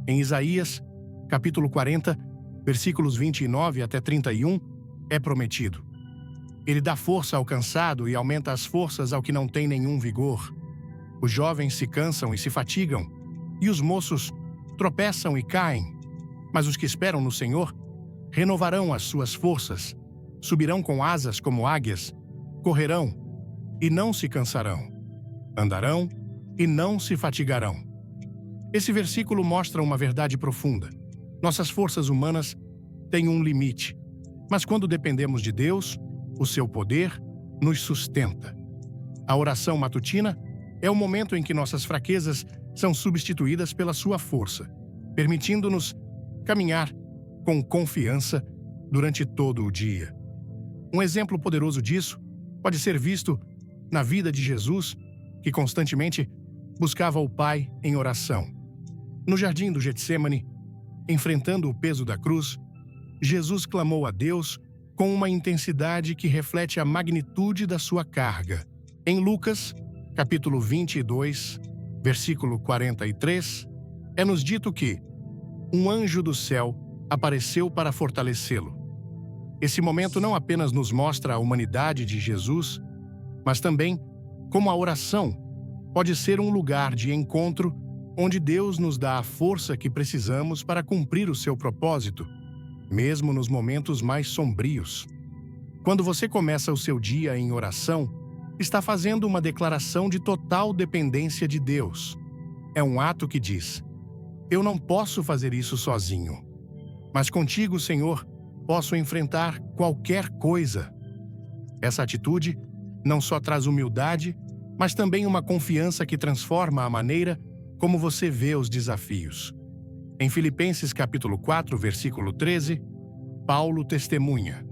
Em Isaías, capítulo 40, versículos 29 até 31, é prometido: Ele dá força ao cansado e aumenta as forças ao que não tem nenhum vigor. Os jovens se cansam e se fatigam, e os moços tropeçam e caem. Mas os que esperam no Senhor renovarão as suas forças, subirão com asas como águias, correrão e não se cansarão, andarão e não se fatigarão. Esse versículo mostra uma verdade profunda. Nossas forças humanas têm um limite, mas quando dependemos de Deus, o seu poder nos sustenta. A oração matutina é o momento em que nossas fraquezas são substituídas pela sua força, permitindo-nos caminhar com confiança durante todo o dia. Um exemplo poderoso disso pode ser visto na vida de Jesus, que constantemente buscava o Pai em oração. No jardim do Getsêmani, enfrentando o peso da cruz, Jesus clamou a Deus com uma intensidade que reflete a magnitude da sua carga. Em Lucas, capítulo 22, versículo 43, é-nos dito que um anjo do céu apareceu para fortalecê-lo. Esse momento não apenas nos mostra a humanidade de Jesus, mas também como a oração pode ser um lugar de encontro onde Deus nos dá a força que precisamos para cumprir o seu propósito, mesmo nos momentos mais sombrios. Quando você começa o seu dia em oração, está fazendo uma declaração de total dependência de Deus. É um ato que diz: eu não posso fazer isso sozinho, mas contigo, Senhor, posso enfrentar qualquer coisa. Essa atitude não só traz humildade, mas também uma confiança que transforma a maneira como você vê os desafios. Em Filipenses capítulo 4, versículo 13, Paulo testemunha: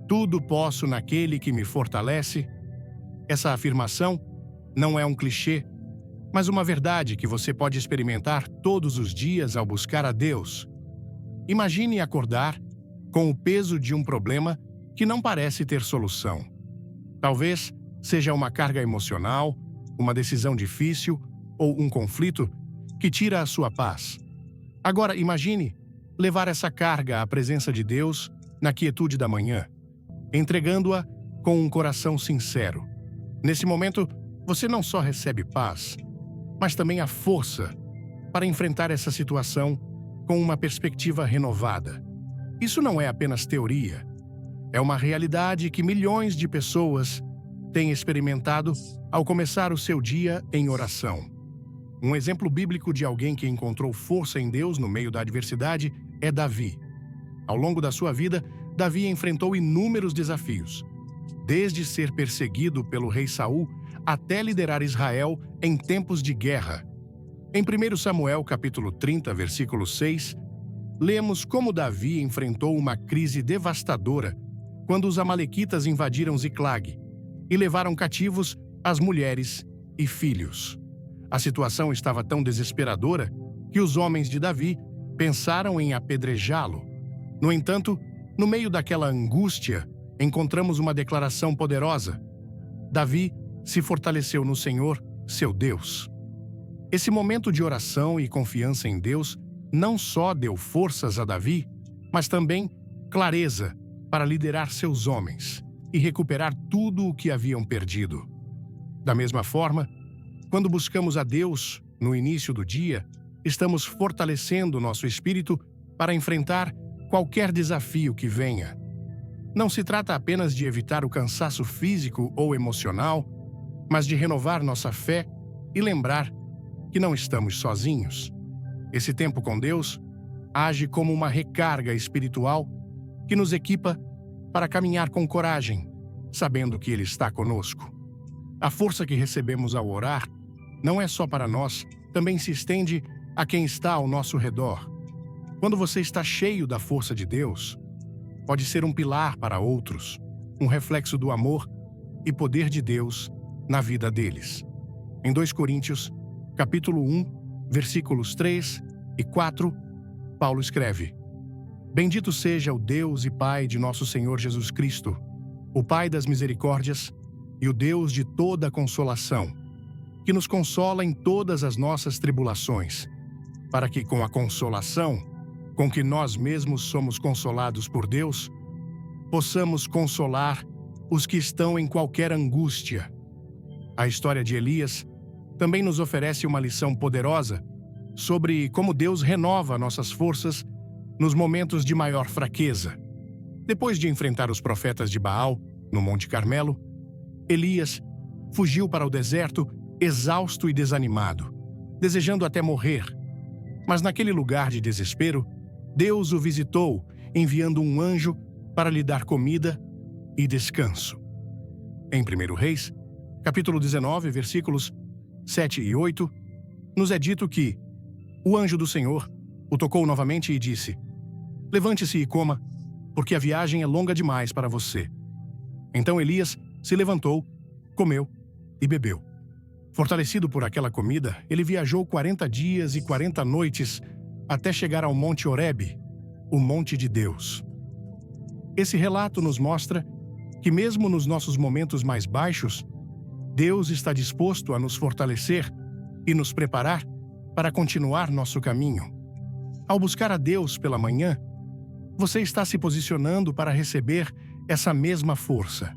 tudo posso naquele que me fortalece. Essa afirmação não é um clichê, mas uma verdade que você pode experimentar todos os dias ao buscar a Deus. Imagine acordar com o peso de um problema que não parece ter solução. Talvez seja uma carga emocional, uma decisão difícil ou um conflito que tira a sua paz. Agora imagine levar essa carga à presença de Deus na quietude da manhã, entregando-a com um coração sincero. Nesse momento, você não só recebe paz, mas também a força para enfrentar essa situação com uma perspectiva renovada. Isso não é apenas teoria, é uma realidade que milhões de pessoas têm experimentado ao começar o seu dia em oração. Um exemplo bíblico de alguém que encontrou força em Deus no meio da adversidade é Davi. Ao longo da sua vida, Davi enfrentou inúmeros desafios, desde ser perseguido pelo rei Saul até liderar Israel em tempos de guerra. Em 1 Samuel, capítulo 30, versículo 6, lemos como Davi enfrentou uma crise devastadora quando os amalequitas invadiram Ziclag e levaram cativos as mulheres e filhos. A situação estava tão desesperadora que os homens de Davi pensaram em apedrejá-lo. No entanto, no meio daquela angústia, encontramos uma declaração poderosa. Davi se fortaleceu no Senhor, seu Deus. Esse momento de oração e confiança em Deus não só deu forças a Davi, mas também clareza para liderar seus homens e recuperar tudo o que haviam perdido. Da mesma forma, quando buscamos a Deus no início do dia, estamos fortalecendo nosso espírito para enfrentar qualquer desafio que venha. Não se trata apenas de evitar o cansaço físico ou emocional, mas de renovar nossa fé e lembrar que não estamos sozinhos. Esse tempo com Deus age como uma recarga espiritual que nos equipa para caminhar com coragem, sabendo que Ele está conosco. A força que recebemos ao orar não é só para nós, também se estende a quem está ao nosso redor. Quando você está cheio da força de Deus, pode ser um pilar para outros, um reflexo do amor e poder de Deus na vida deles. Em 2 Coríntios, capítulo 1, versículos 3 e 4, Paulo escreve: Bendito seja o Deus e Pai de nosso Senhor Jesus Cristo, o Pai das misericórdias e o Deus de toda consolação, que nos consola em todas as nossas tribulações, para que com a consolação com que nós mesmos somos consolados por Deus, possamos consolar os que estão em qualquer angústia. A história de Elias também nos oferece uma lição poderosa sobre como Deus renova nossas forças nos momentos de maior fraqueza. Depois de enfrentar os profetas de Baal, no Monte Carmelo, Elias fugiu para o deserto exausto e desanimado, desejando até morrer. Mas naquele lugar de desespero, Deus o visitou, enviando um anjo para lhe dar comida e descanso. Em 1 Reis, capítulo 19, versículos 7 e 8, nos é dito que o anjo do Senhor o tocou novamente e disse: Levante-se e coma, porque a viagem é longa demais para você. Então Elias se levantou, comeu e bebeu. Fortalecido por aquela comida, ele viajou 40 dias e 40 noites até chegar ao Monte Horebe, o Monte de Deus. Esse relato nos mostra que mesmo nos nossos momentos mais baixos, Deus está disposto a nos fortalecer e nos preparar para continuar nosso caminho. Ao buscar a Deus pela manhã, você está se posicionando para receber essa mesma força.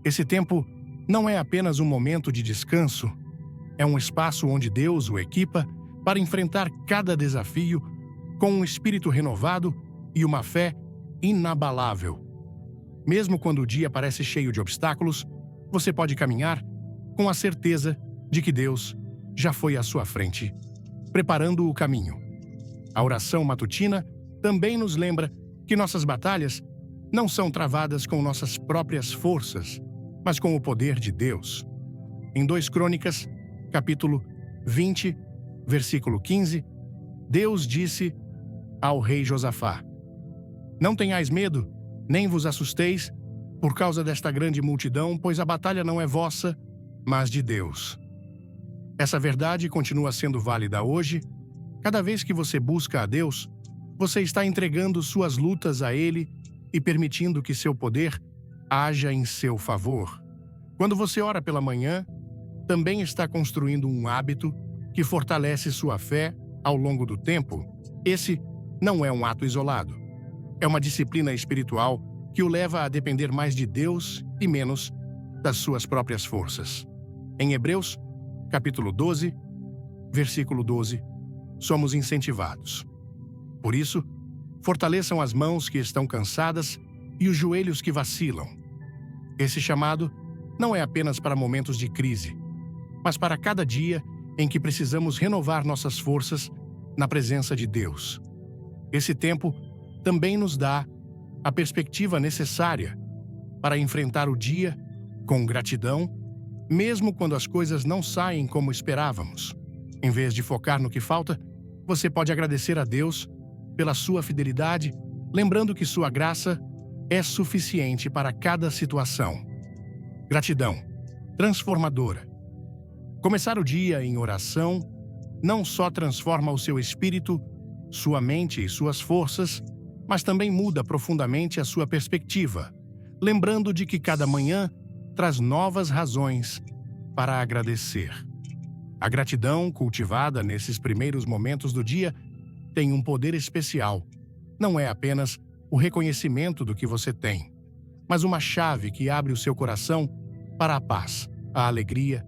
Esse tempo não é apenas um momento de descanso, é um espaço onde Deus o equipa para enfrentar cada desafio com um espírito renovado e uma fé inabalável. Mesmo quando o dia parece cheio de obstáculos, você pode caminhar com a certeza de que Deus já foi à sua frente, preparando o caminho. A oração matutina também nos lembra que nossas batalhas não são travadas com nossas próprias forças, mas com o poder de Deus. Em 2 Crônicas, capítulo 20, versículo 15, Deus disse ao rei Josafá: Não tenhais medo, nem vos assusteis por causa desta grande multidão, pois a batalha não é vossa, mas de Deus. Essa verdade continua sendo válida hoje. Cada vez que você busca a Deus, você está entregando suas lutas a Ele e permitindo que seu poder haja em seu favor. Quando você ora pela manhã, também está construindo um hábito que fortalece sua fé ao longo do tempo. Esse não é um ato isolado. É uma disciplina espiritual que o leva a depender mais de Deus e menos das suas próprias forças. Em Hebreus, capítulo 12, versículo 12, somos incentivados. Por isso, fortaleçam as mãos que estão cansadas e os joelhos que vacilam. Esse chamado não é apenas para momentos de crise, mas para cada dia em que precisamos renovar nossas forças na presença de Deus. Esse tempo também nos dá a perspectiva necessária para enfrentar o dia com gratidão, mesmo quando as coisas não saem como esperávamos. Em vez de focar no que falta, você pode agradecer a Deus pela sua fidelidade, lembrando que sua graça é suficiente para cada situação. Gratidão transformadora. Começar o dia em oração não só transforma o seu espírito, sua mente e suas forças, mas também muda profundamente a sua perspectiva, lembrando de que cada manhã traz novas razões para agradecer. A gratidão cultivada nesses primeiros momentos do dia tem um poder especial. Não é apenas o reconhecimento do que você tem, mas uma chave que abre o seu coração para a paz, a alegria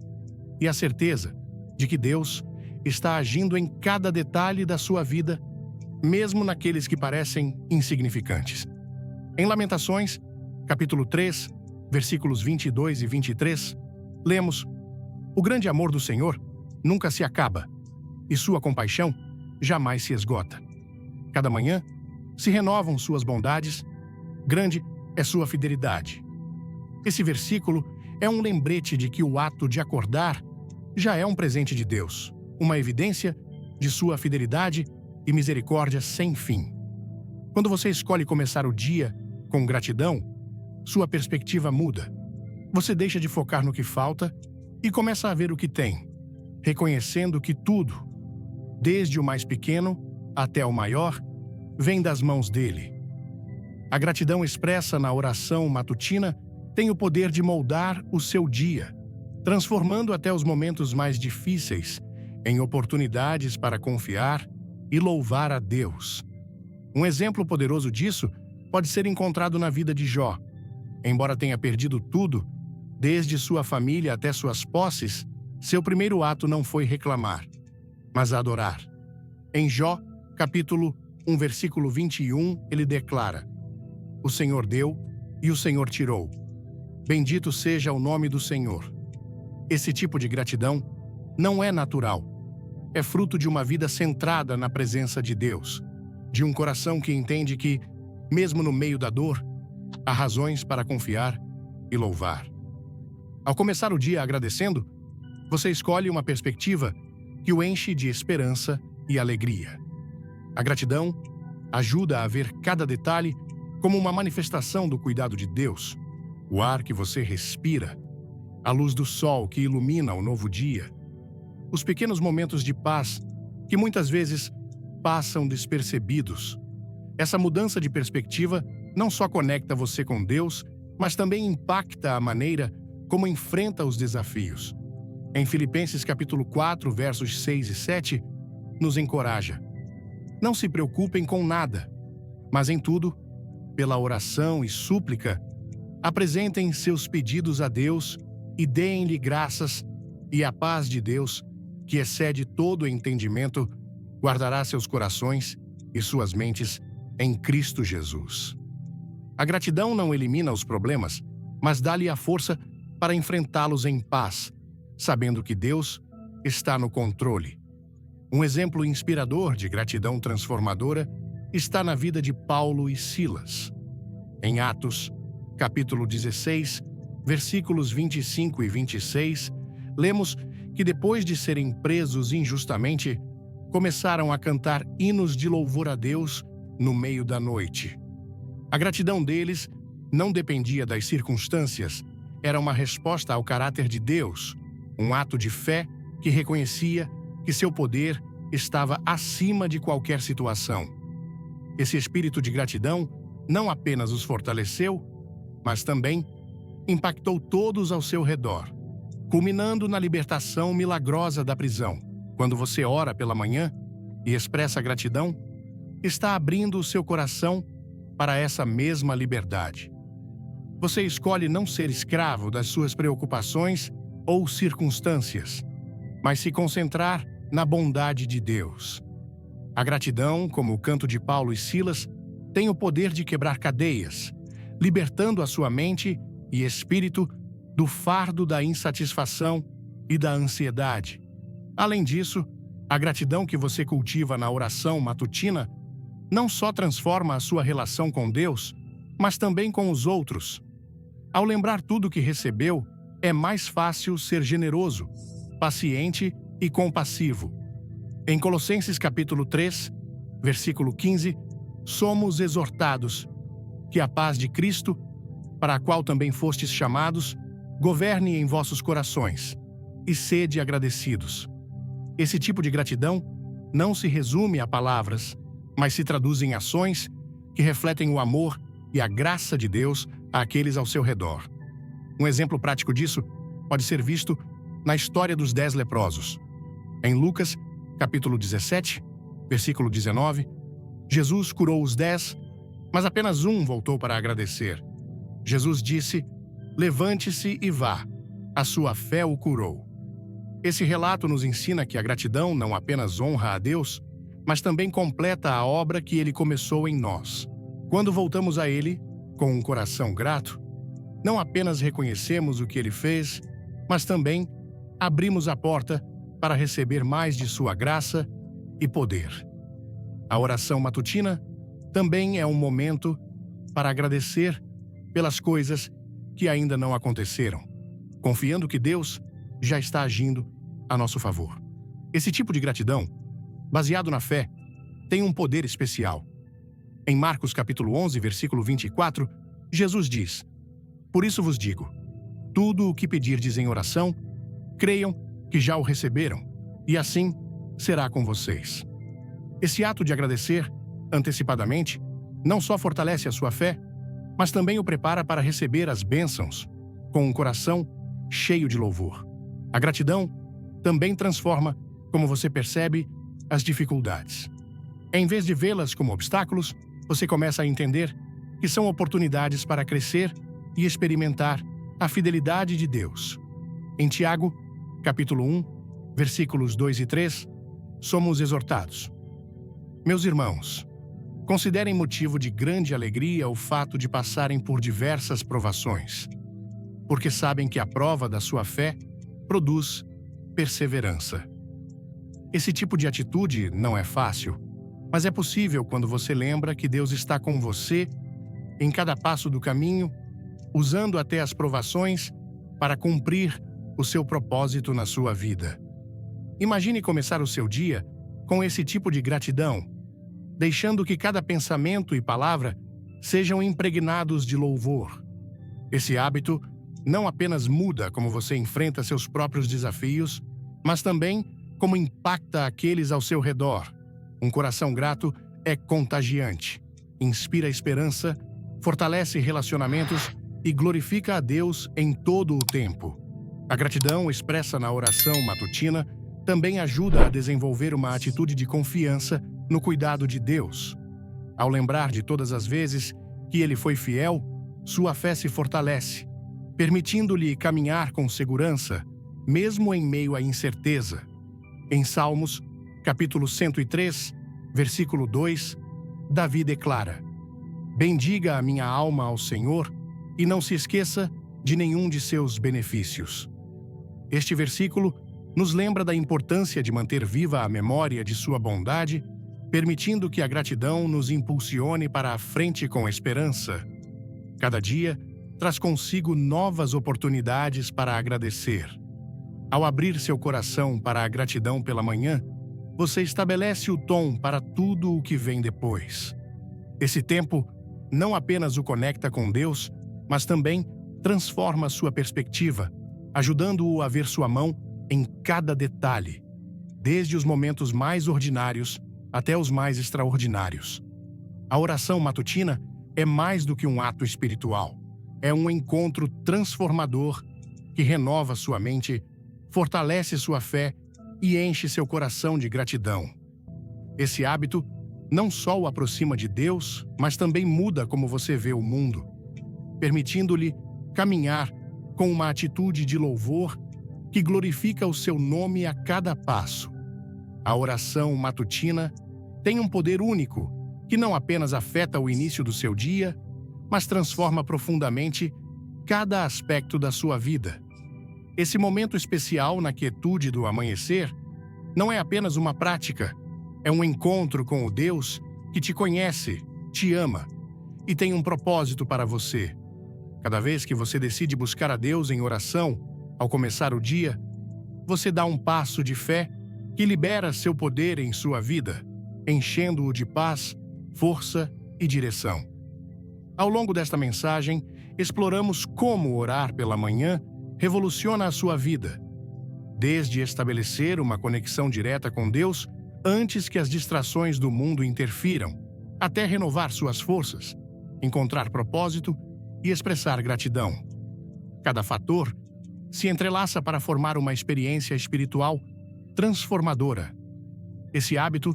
e a certeza de que Deus está agindo em cada detalhe da sua vida, mesmo naqueles que parecem insignificantes. Em Lamentações, capítulo 3, versículos 22 e 23, lemos: O grande amor do Senhor nunca se acaba, e sua compaixão jamais se esgota. Cada manhã se renovam suas bondades, grande é sua fidelidade. Esse versículo é um lembrete de que o ato de acordar já é um presente de Deus, uma evidência de sua fidelidade e misericórdia sem fim. Quando você escolhe começar o dia com gratidão, sua perspectiva muda. Você deixa de focar no que falta e começa a ver o que tem, reconhecendo que tudo, desde o mais pequeno até o maior, vem das mãos dele. A gratidão expressa na oração matutina tem o poder de moldar o seu dia, transformando até os momentos mais difíceis em oportunidades para confiar e louvar a Deus. Um exemplo poderoso disso pode ser encontrado na vida de Jó. Embora tenha perdido tudo, desde sua família até suas posses, seu primeiro ato não foi reclamar, mas adorar. Em Jó, capítulo 1, versículo 21, ele declara: "O Senhor deu e o Senhor tirou. Bendito seja o nome do Senhor." Esse tipo de gratidão não é natural. É fruto de uma vida centrada na presença de Deus, de um coração que entende que, mesmo no meio da dor, há razões para confiar e louvar. Ao começar o dia agradecendo, você escolhe uma perspectiva que o enche de esperança e alegria. A gratidão ajuda a ver cada detalhe como uma manifestação do cuidado de Deus. O ar que você respira, a luz do sol que ilumina o novo dia, os pequenos momentos de paz que muitas vezes passam despercebidos. Essa mudança de perspectiva não só conecta você com Deus, mas também impacta a maneira como enfrenta os desafios. Em Filipenses capítulo 4, versos 6 e 7, nos encoraja: "Não se preocupem com nada, mas em tudo, pela oração e súplica, apresentem seus pedidos a Deus e deem-lhe graças, e a paz de Deus, que excede todo entendimento, guardará seus corações e suas mentes em Cristo Jesus." A gratidão não elimina os problemas, mas dá-lhe a força para enfrentá-los em paz, sabendo que Deus está no controle. Um exemplo inspirador de gratidão transformadora está na vida de Paulo e Silas. Em Atos, capítulo 16, versículos 25 e 26, lemos que depois de serem presos injustamente, começaram a cantar hinos de louvor a Deus no meio da noite. A gratidão deles não dependia das circunstâncias, era uma resposta ao caráter de Deus, um ato de fé que reconhecia que seu poder estava acima de qualquer situação. Esse espírito de gratidão não apenas os fortaleceu, mas também impactou todos ao seu redor, culminando na libertação milagrosa da prisão. Quando você ora pela manhã e expressa gratidão, está abrindo o seu coração para essa mesma liberdade. Você escolhe não ser escravo das suas preocupações ou circunstâncias, mas se concentrar na bondade de Deus. A gratidão, como o canto de Paulo e Silas, tem o poder de quebrar cadeias, libertando a sua mente e espírito do fardo da insatisfação e da ansiedade. Além disso, a gratidão que você cultiva na oração matutina não só transforma a sua relação com Deus, mas também com os outros. Ao lembrar tudo que recebeu, é mais fácil ser generoso, paciente e compassivo. Em Colossenses capítulo 3, versículo 15, somos exortados que a paz de Cristo, para a qual também fostes chamados, governe em vossos corações, e sede agradecidos. Esse tipo de gratidão não se resume a palavras, mas se traduz em ações que refletem o amor e a graça de Deus àqueles ao seu redor. Um exemplo prático disso pode ser visto na história dos 10 leprosos. Em Lucas, capítulo 17, versículo 19, Jesus curou os 10, mas apenas um voltou para agradecer. Jesus disse: "Levante-se e vá, a sua fé o curou." Esse relato nos ensina que a gratidão não apenas honra a Deus, mas também completa a obra que Ele começou em nós. Quando voltamos a Ele, com um coração grato, não apenas reconhecemos o que Ele fez, mas também abrimos a porta para receber mais de Sua graça e poder. A oração matutina também é um momento para agradecer pelas coisas que ainda não aconteceram, confiando que Deus já está agindo a nosso favor. Esse tipo de gratidão, baseado na fé, tem um poder especial. Em Marcos capítulo 11, versículo 24, Jesus diz: "Por isso vos digo, tudo o que pedirdes em oração, creiam que já o receberam, e assim será com vocês." Esse ato de agradecer antecipadamente não só fortalece a sua fé, mas também o prepara para receber as bênçãos com um coração cheio de louvor. A gratidão também transforma, como você percebe, as dificuldades. Em vez de vê-las como obstáculos, você começa a entender que são oportunidades para crescer e experimentar a fidelidade de Deus. Em Tiago, capítulo 1, versículos 2 e 3, somos exortados: Meus irmãos, considerem motivo de grande alegria o fato de passarem por diversas provações, porque sabem que a prova da sua fé produz perseverança. Esse tipo de atitude não é fácil, mas é possível quando você lembra que Deus está com você em cada passo do caminho, usando até as provações para cumprir o seu propósito na sua vida. Imagine começar o seu dia com esse tipo de gratidão, deixando que cada pensamento e palavra sejam impregnados de louvor. Esse hábito não apenas muda como você enfrenta seus próprios desafios, mas também como impacta aqueles ao seu redor. Um coração grato é contagiante, inspira esperança, fortalece relacionamentos e glorifica a Deus em todo o tempo. A gratidão expressa na oração matutina também ajuda a desenvolver uma atitude de confiança no cuidado de Deus. Ao lembrar de todas as vezes que Ele foi fiel, sua fé se fortalece, permitindo-lhe caminhar com segurança, mesmo em meio à incerteza. Em Salmos, capítulo 103, versículo 2, Davi declara: Bendiga a minha alma ao Senhor e não se esqueça de nenhum de seus benefícios. Este versículo nos lembra da importância de manter viva a memória de sua bondade, permitindo que a gratidão nos impulsione para a frente com esperança. Cada dia traz consigo novas oportunidades para agradecer. Ao abrir seu coração para a gratidão pela manhã, você estabelece o tom para tudo o que vem depois. Esse tempo não apenas o conecta com Deus, mas também transforma sua perspectiva, ajudando-o a ver sua mão em cada detalhe, desde os momentos mais ordinários até os mais extraordinários. A oração matutina é mais do que um ato espiritual. É um encontro transformador que renova sua mente, fortalece sua fé e enche seu coração de gratidão. Esse hábito não só o aproxima de Deus, mas também muda como você vê o mundo, permitindo-lhe caminhar com uma atitude de louvor que glorifica o seu nome a cada passo. A oração matutina tem um poder único que não apenas afeta o início do seu dia, mas transforma profundamente cada aspecto da sua vida. Esse momento especial na quietude do amanhecer não é apenas uma prática, é um encontro com o Deus que te conhece, te ama e tem um propósito para você. Cada vez que você decide buscar a Deus em oração, ao começar o dia, você dá um passo de fé que libera seu poder em sua vida, enchendo-o de paz, força e direção. Ao longo desta mensagem, exploramos como orar pela manhã revoluciona a sua vida, desde estabelecer uma conexão direta com Deus antes que as distrações do mundo interfiram, até renovar suas forças, encontrar propósito e expressar gratidão. Cada fator se entrelaça para formar uma experiência espiritual transformadora. Esse hábito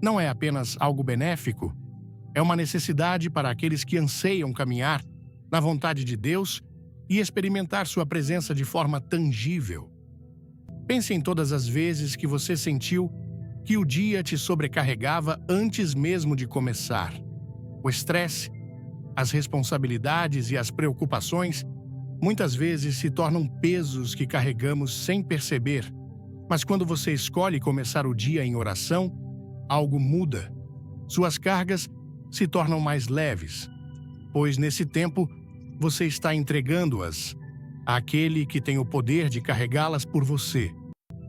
não é apenas algo benéfico, é uma necessidade para aqueles que anseiam caminhar na vontade de Deus e experimentar sua presença de forma tangível. Pense em todas as vezes que você sentiu que o dia te sobrecarregava antes mesmo de começar. O estresse, as responsabilidades e as preocupações muitas vezes se tornam pesos que carregamos sem perceber, mas quando você escolhe começar o dia em oração, algo muda. Suas cargas se tornam mais leves, pois nesse tempo você está entregando-as àquele que tem o poder de carregá-las por você.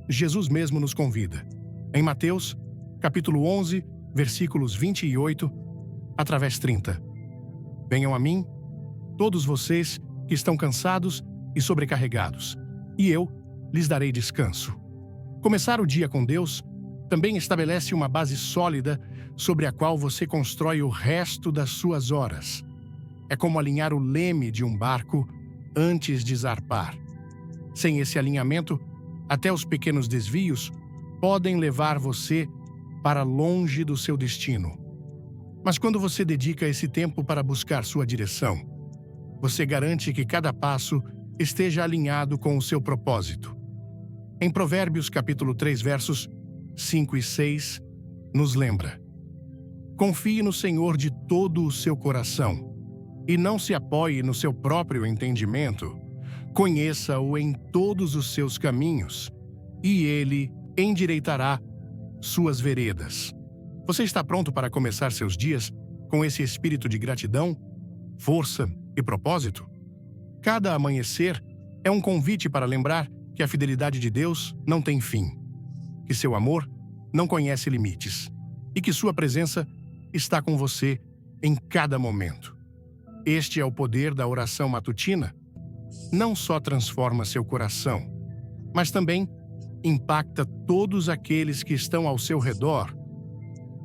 Jesus mesmo nos convida. Em Mateus, capítulo 11, versículos 28, através 30. Venham a mim, todos vocês que estão cansados e sobrecarregados, e eu lhes darei descanso. Começar o dia com Deus também estabelece uma base sólida sobre a qual você constrói o resto das suas horas. É como alinhar o leme de um barco antes de zarpar. Sem esse alinhamento, até os pequenos desvios podem levar você para longe do seu destino. Mas quando você dedica esse tempo para buscar sua direção, você garante que cada passo esteja alinhado com o seu propósito. Em Provérbios capítulo 3, versos 5 e 6, nos lembra: confie no Senhor de todo o seu coração e não se apoie no seu próprio entendimento. Conheça-o em todos os seus caminhos e ele endireitará suas veredas. Você está pronto para começar seus dias com esse espírito de gratidão, força e propósito? Cada amanhecer é um convite para lembrar que a fidelidade de Deus não tem fim, que seu amor não conhece limites e que sua presença está com você em cada momento. Este é o poder da oração matutina. Não só transforma seu coração, mas também impacta todos aqueles que estão ao seu redor,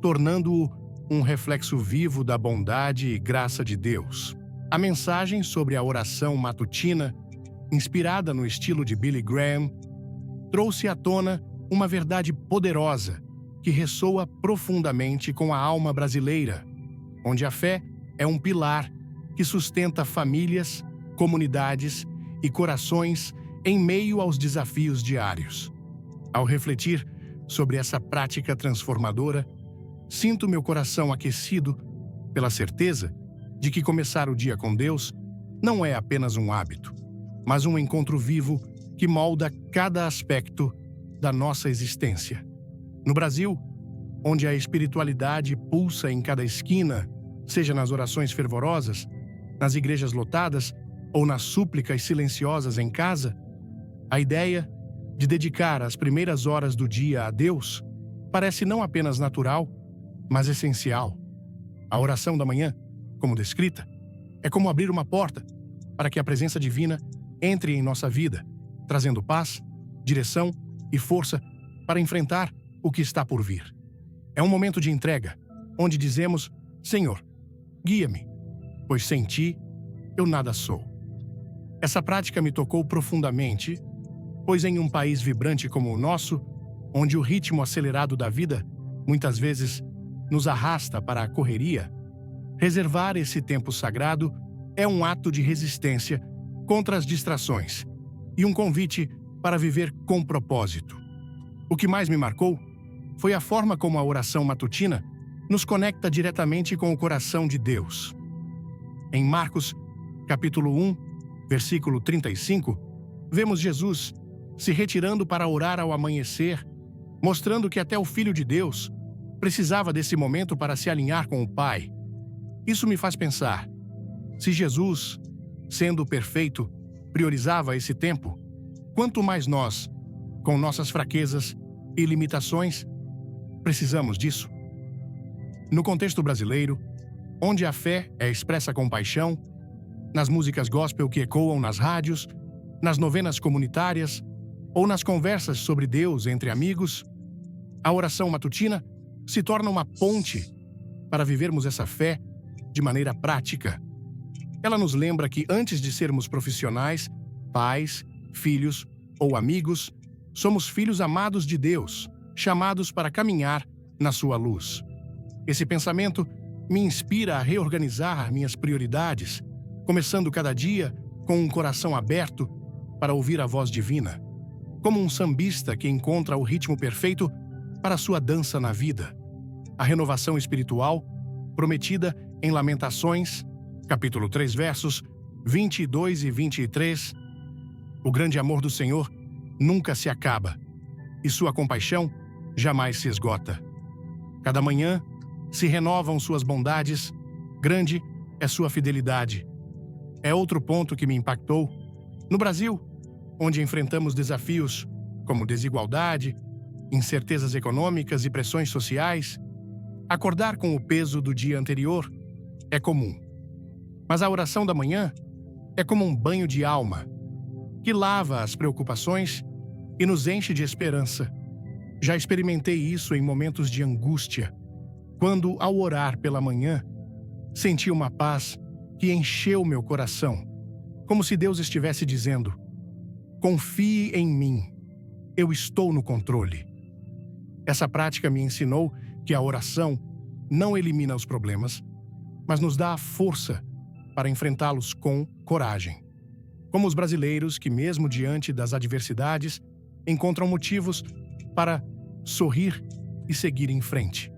tornando-o um reflexo vivo da bondade e graça de Deus. A mensagem sobre a oração matutina, inspirada no estilo de Billy Graham, trouxe à tona uma verdade poderosa que ressoa profundamente com a alma brasileira, onde a fé é um pilar que sustenta famílias, comunidades e corações em meio aos desafios diários. Ao refletir sobre essa prática transformadora, sinto meu coração aquecido pela certeza de que começar o dia com Deus não é apenas um hábito, mas um encontro vivo que molda cada aspecto da nossa existência. No Brasil, onde a espiritualidade pulsa em cada esquina, seja nas orações fervorosas, nas igrejas lotadas ou nas súplicas silenciosas em casa, a ideia de dedicar as primeiras horas do dia a Deus parece não apenas natural, mas essencial. A oração da manhã, como descrita, é como abrir uma porta para que a presença divina entre em nossa vida, trazendo paz, direção e força para enfrentar o que está por vir. É um momento de entrega, onde dizemos: Senhor, guia-me, pois sem ti eu nada sou. Essa prática me tocou profundamente, pois em um país vibrante como o nosso, onde o ritmo acelerado da vida muitas vezes nos arrasta para a correria, reservar esse tempo sagrado é um ato de resistência contra as distrações e um convite para viver com propósito. O que mais me marcou foi a forma como a oração matutina nos conecta diretamente com o coração de Deus. Em Marcos, capítulo 1, versículo 35, vemos Jesus se retirando para orar ao amanhecer, mostrando que até o Filho de Deus precisava desse momento para se alinhar com o Pai. Isso me faz pensar: se Jesus, sendo perfeito, priorizava esse tempo, quanto mais nós, com nossas fraquezas e limitações, precisamos disso? No contexto brasileiro, onde a fé é expressa com paixão, nas músicas gospel que ecoam nas rádios, nas novenas comunitárias ou nas conversas sobre Deus entre amigos, a oração matutina se torna uma ponte para vivermos essa fé de maneira prática. Ela nos lembra que antes de sermos profissionais, pais, filhos ou amigos, somos filhos amados de Deus, chamados para caminhar na sua luz. Esse pensamento me inspira a reorganizar minhas prioridades, começando cada dia com um coração aberto para ouvir a voz divina, como um sambista que encontra o ritmo perfeito para sua dança na vida. A renovação espiritual, prometida em Lamentações, capítulo 3, versos 22 e 23, o grande amor do Senhor nunca se acaba e sua compaixão jamais se esgota. Cada manhã se renovam suas bondades, grande é sua fidelidade. É outro ponto que me impactou. No Brasil, onde enfrentamos desafios como desigualdade, incertezas econômicas e pressões sociais, acordar com o peso do dia anterior é comum. Mas a oração da manhã é como um banho de alma, que lava as preocupações e nos enche de esperança. Já experimentei isso em momentos de angústia, quando, ao orar pela manhã, senti uma paz que encheu meu coração, como se Deus estivesse dizendo: confie em mim, eu estou no controle. Essa prática me ensinou que a oração não elimina os problemas, mas nos dá a força para enfrentá-los com coragem. Como os brasileiros que, mesmo diante das adversidades, encontram motivos para sorrir e seguir em frente.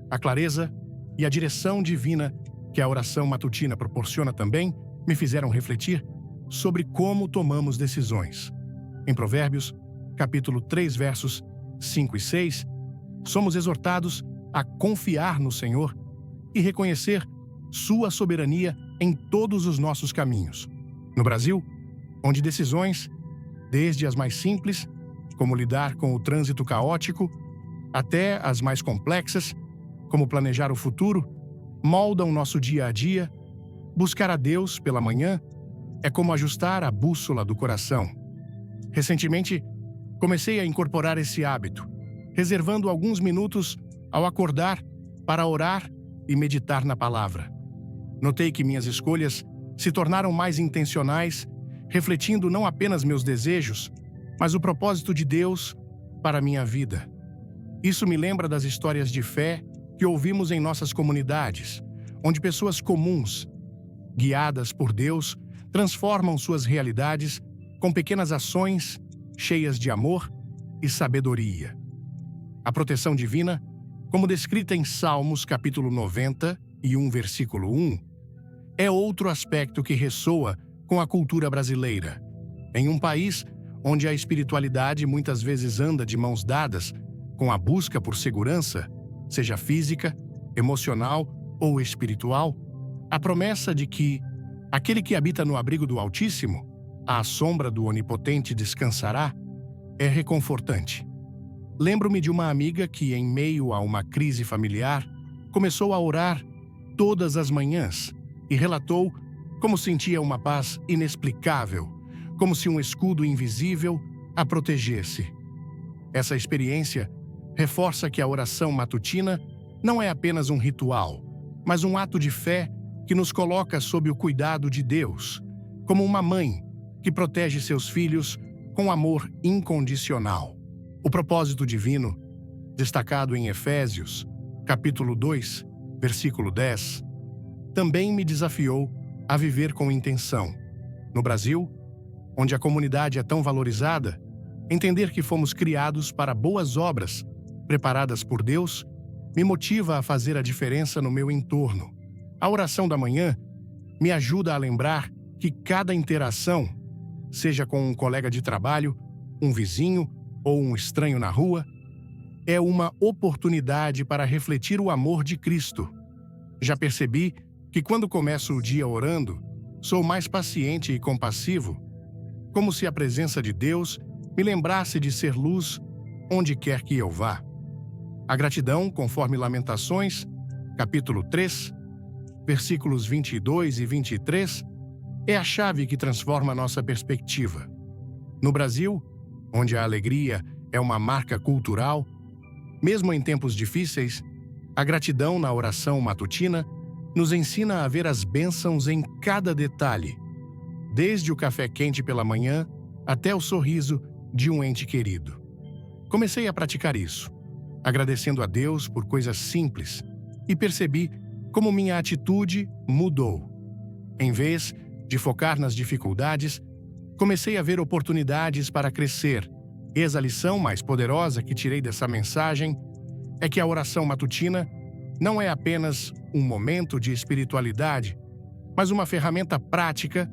A clareza e a direção divina que a oração matutina proporciona também me fizeram refletir sobre como tomamos decisões. Em Provérbios, capítulo 3, versos 5 e 6, somos exortados a confiar no Senhor e reconhecer sua soberania em todos os nossos caminhos. No Brasil, onde decisões, desde as mais simples, como lidar com o trânsito caótico, até as mais complexas, como planejar o futuro, moldam nosso dia a dia, buscar a Deus pela manhã é como ajustar a bússola do coração. Recentemente, comecei a incorporar esse hábito, reservando alguns minutos ao acordar para orar e meditar na palavra. Notei que minhas escolhas se tornaram mais intencionais, refletindo não apenas meus desejos, mas o propósito de Deus para a minha vida. Isso me lembra das histórias de fé que ouvimos em nossas comunidades, onde pessoas comuns, guiadas por Deus, transformam suas realidades com pequenas ações cheias de amor e sabedoria. A proteção divina, como descrita em Salmos capítulo 91, versículo 1, é outro aspecto que ressoa com a cultura brasileira. Em um país onde a espiritualidade muitas vezes anda de mãos dadas com a busca por segurança, seja física, emocional ou espiritual, a promessa de que aquele que habita no abrigo do Altíssimo, à sombra do Onipotente descansará, é reconfortante. Lembro-me de uma amiga que, em meio a uma crise familiar, começou a orar todas as manhãs e relatou como sentia uma paz inexplicável, como se um escudo invisível a protegesse. Essa experiência reforça que a oração matutina não é apenas um ritual, mas um ato de fé que nos coloca sob o cuidado de Deus, como uma mãe que protege seus filhos com amor incondicional. O propósito divino, destacado em Efésios, capítulo 2, versículo 10, também me desafiou a viver com intenção. No Brasil, onde a comunidade é tão valorizada, entender que fomos criados para boas obras, preparadas por Deus, me motiva a fazer a diferença no meu entorno. A oração da manhã me ajuda a lembrar que cada interação, seja com um colega de trabalho, um vizinho ou um estranho na rua, é uma oportunidade para refletir o amor de Cristo. Já percebi que quando começo o dia orando, sou mais paciente e compassivo, como se a presença de Deus me lembrasse de ser luz onde quer que eu vá. A gratidão, conforme Lamentações, capítulo 3, versículos 22 e 23, é a chave que transforma nossa perspectiva. No Brasil, onde a alegria é uma marca cultural, mesmo em tempos difíceis, a gratidão na oração matutina nos ensina a ver as bênçãos em cada detalhe, desde o café quente pela manhã até o sorriso de um ente querido. Comecei a praticar isso, agradecendo a Deus por coisas simples, e percebi como minha atitude mudou. Em vez de focar nas dificuldades, comecei a ver oportunidades para crescer. Eis a lição mais poderosa que tirei dessa mensagem é que a oração matutina não é apenas um momento de espiritualidade, mas uma ferramenta prática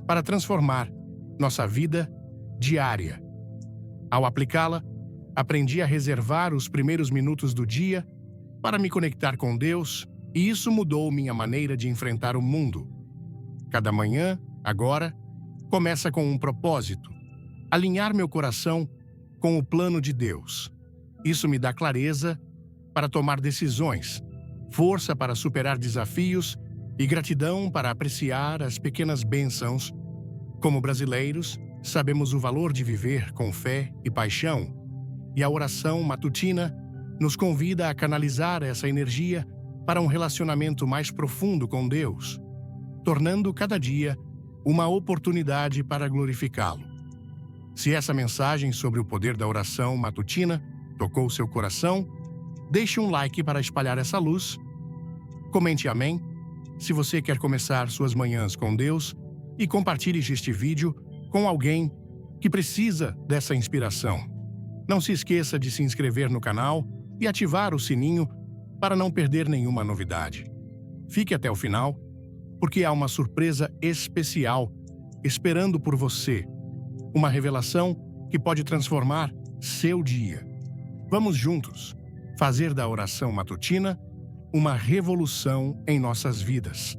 para transformar nossa vida diária. Ao aplicá-la, aprendi a reservar os primeiros minutos do dia para me conectar com Deus, e isso mudou minha maneira de enfrentar o mundo. Cada manhã, agora, começa com um propósito: alinhar meu coração com o plano de Deus. Isso me dá clareza para tomar decisões, força para superar desafios e gratidão para apreciar as pequenas bênçãos. Como brasileiros, sabemos o valor de viver com fé e paixão, e a oração matutina nos convida a canalizar essa energia para um relacionamento mais profundo com Deus, tornando cada dia uma oportunidade para glorificá-lo. Se essa mensagem sobre o poder da oração matutina tocou seu coração, deixe um like para espalhar essa luz. Comente amém se você quer começar suas manhãs com Deus e compartilhe este vídeo com alguém que precisa dessa inspiração. Não se esqueça de se inscrever no canal e ativar o sininho para não perder nenhuma novidade. Fique até o final, porque há uma surpresa especial esperando por você, uma revelação que pode transformar seu dia. Vamos juntos fazer da oração matutina uma revolução em nossas vidas.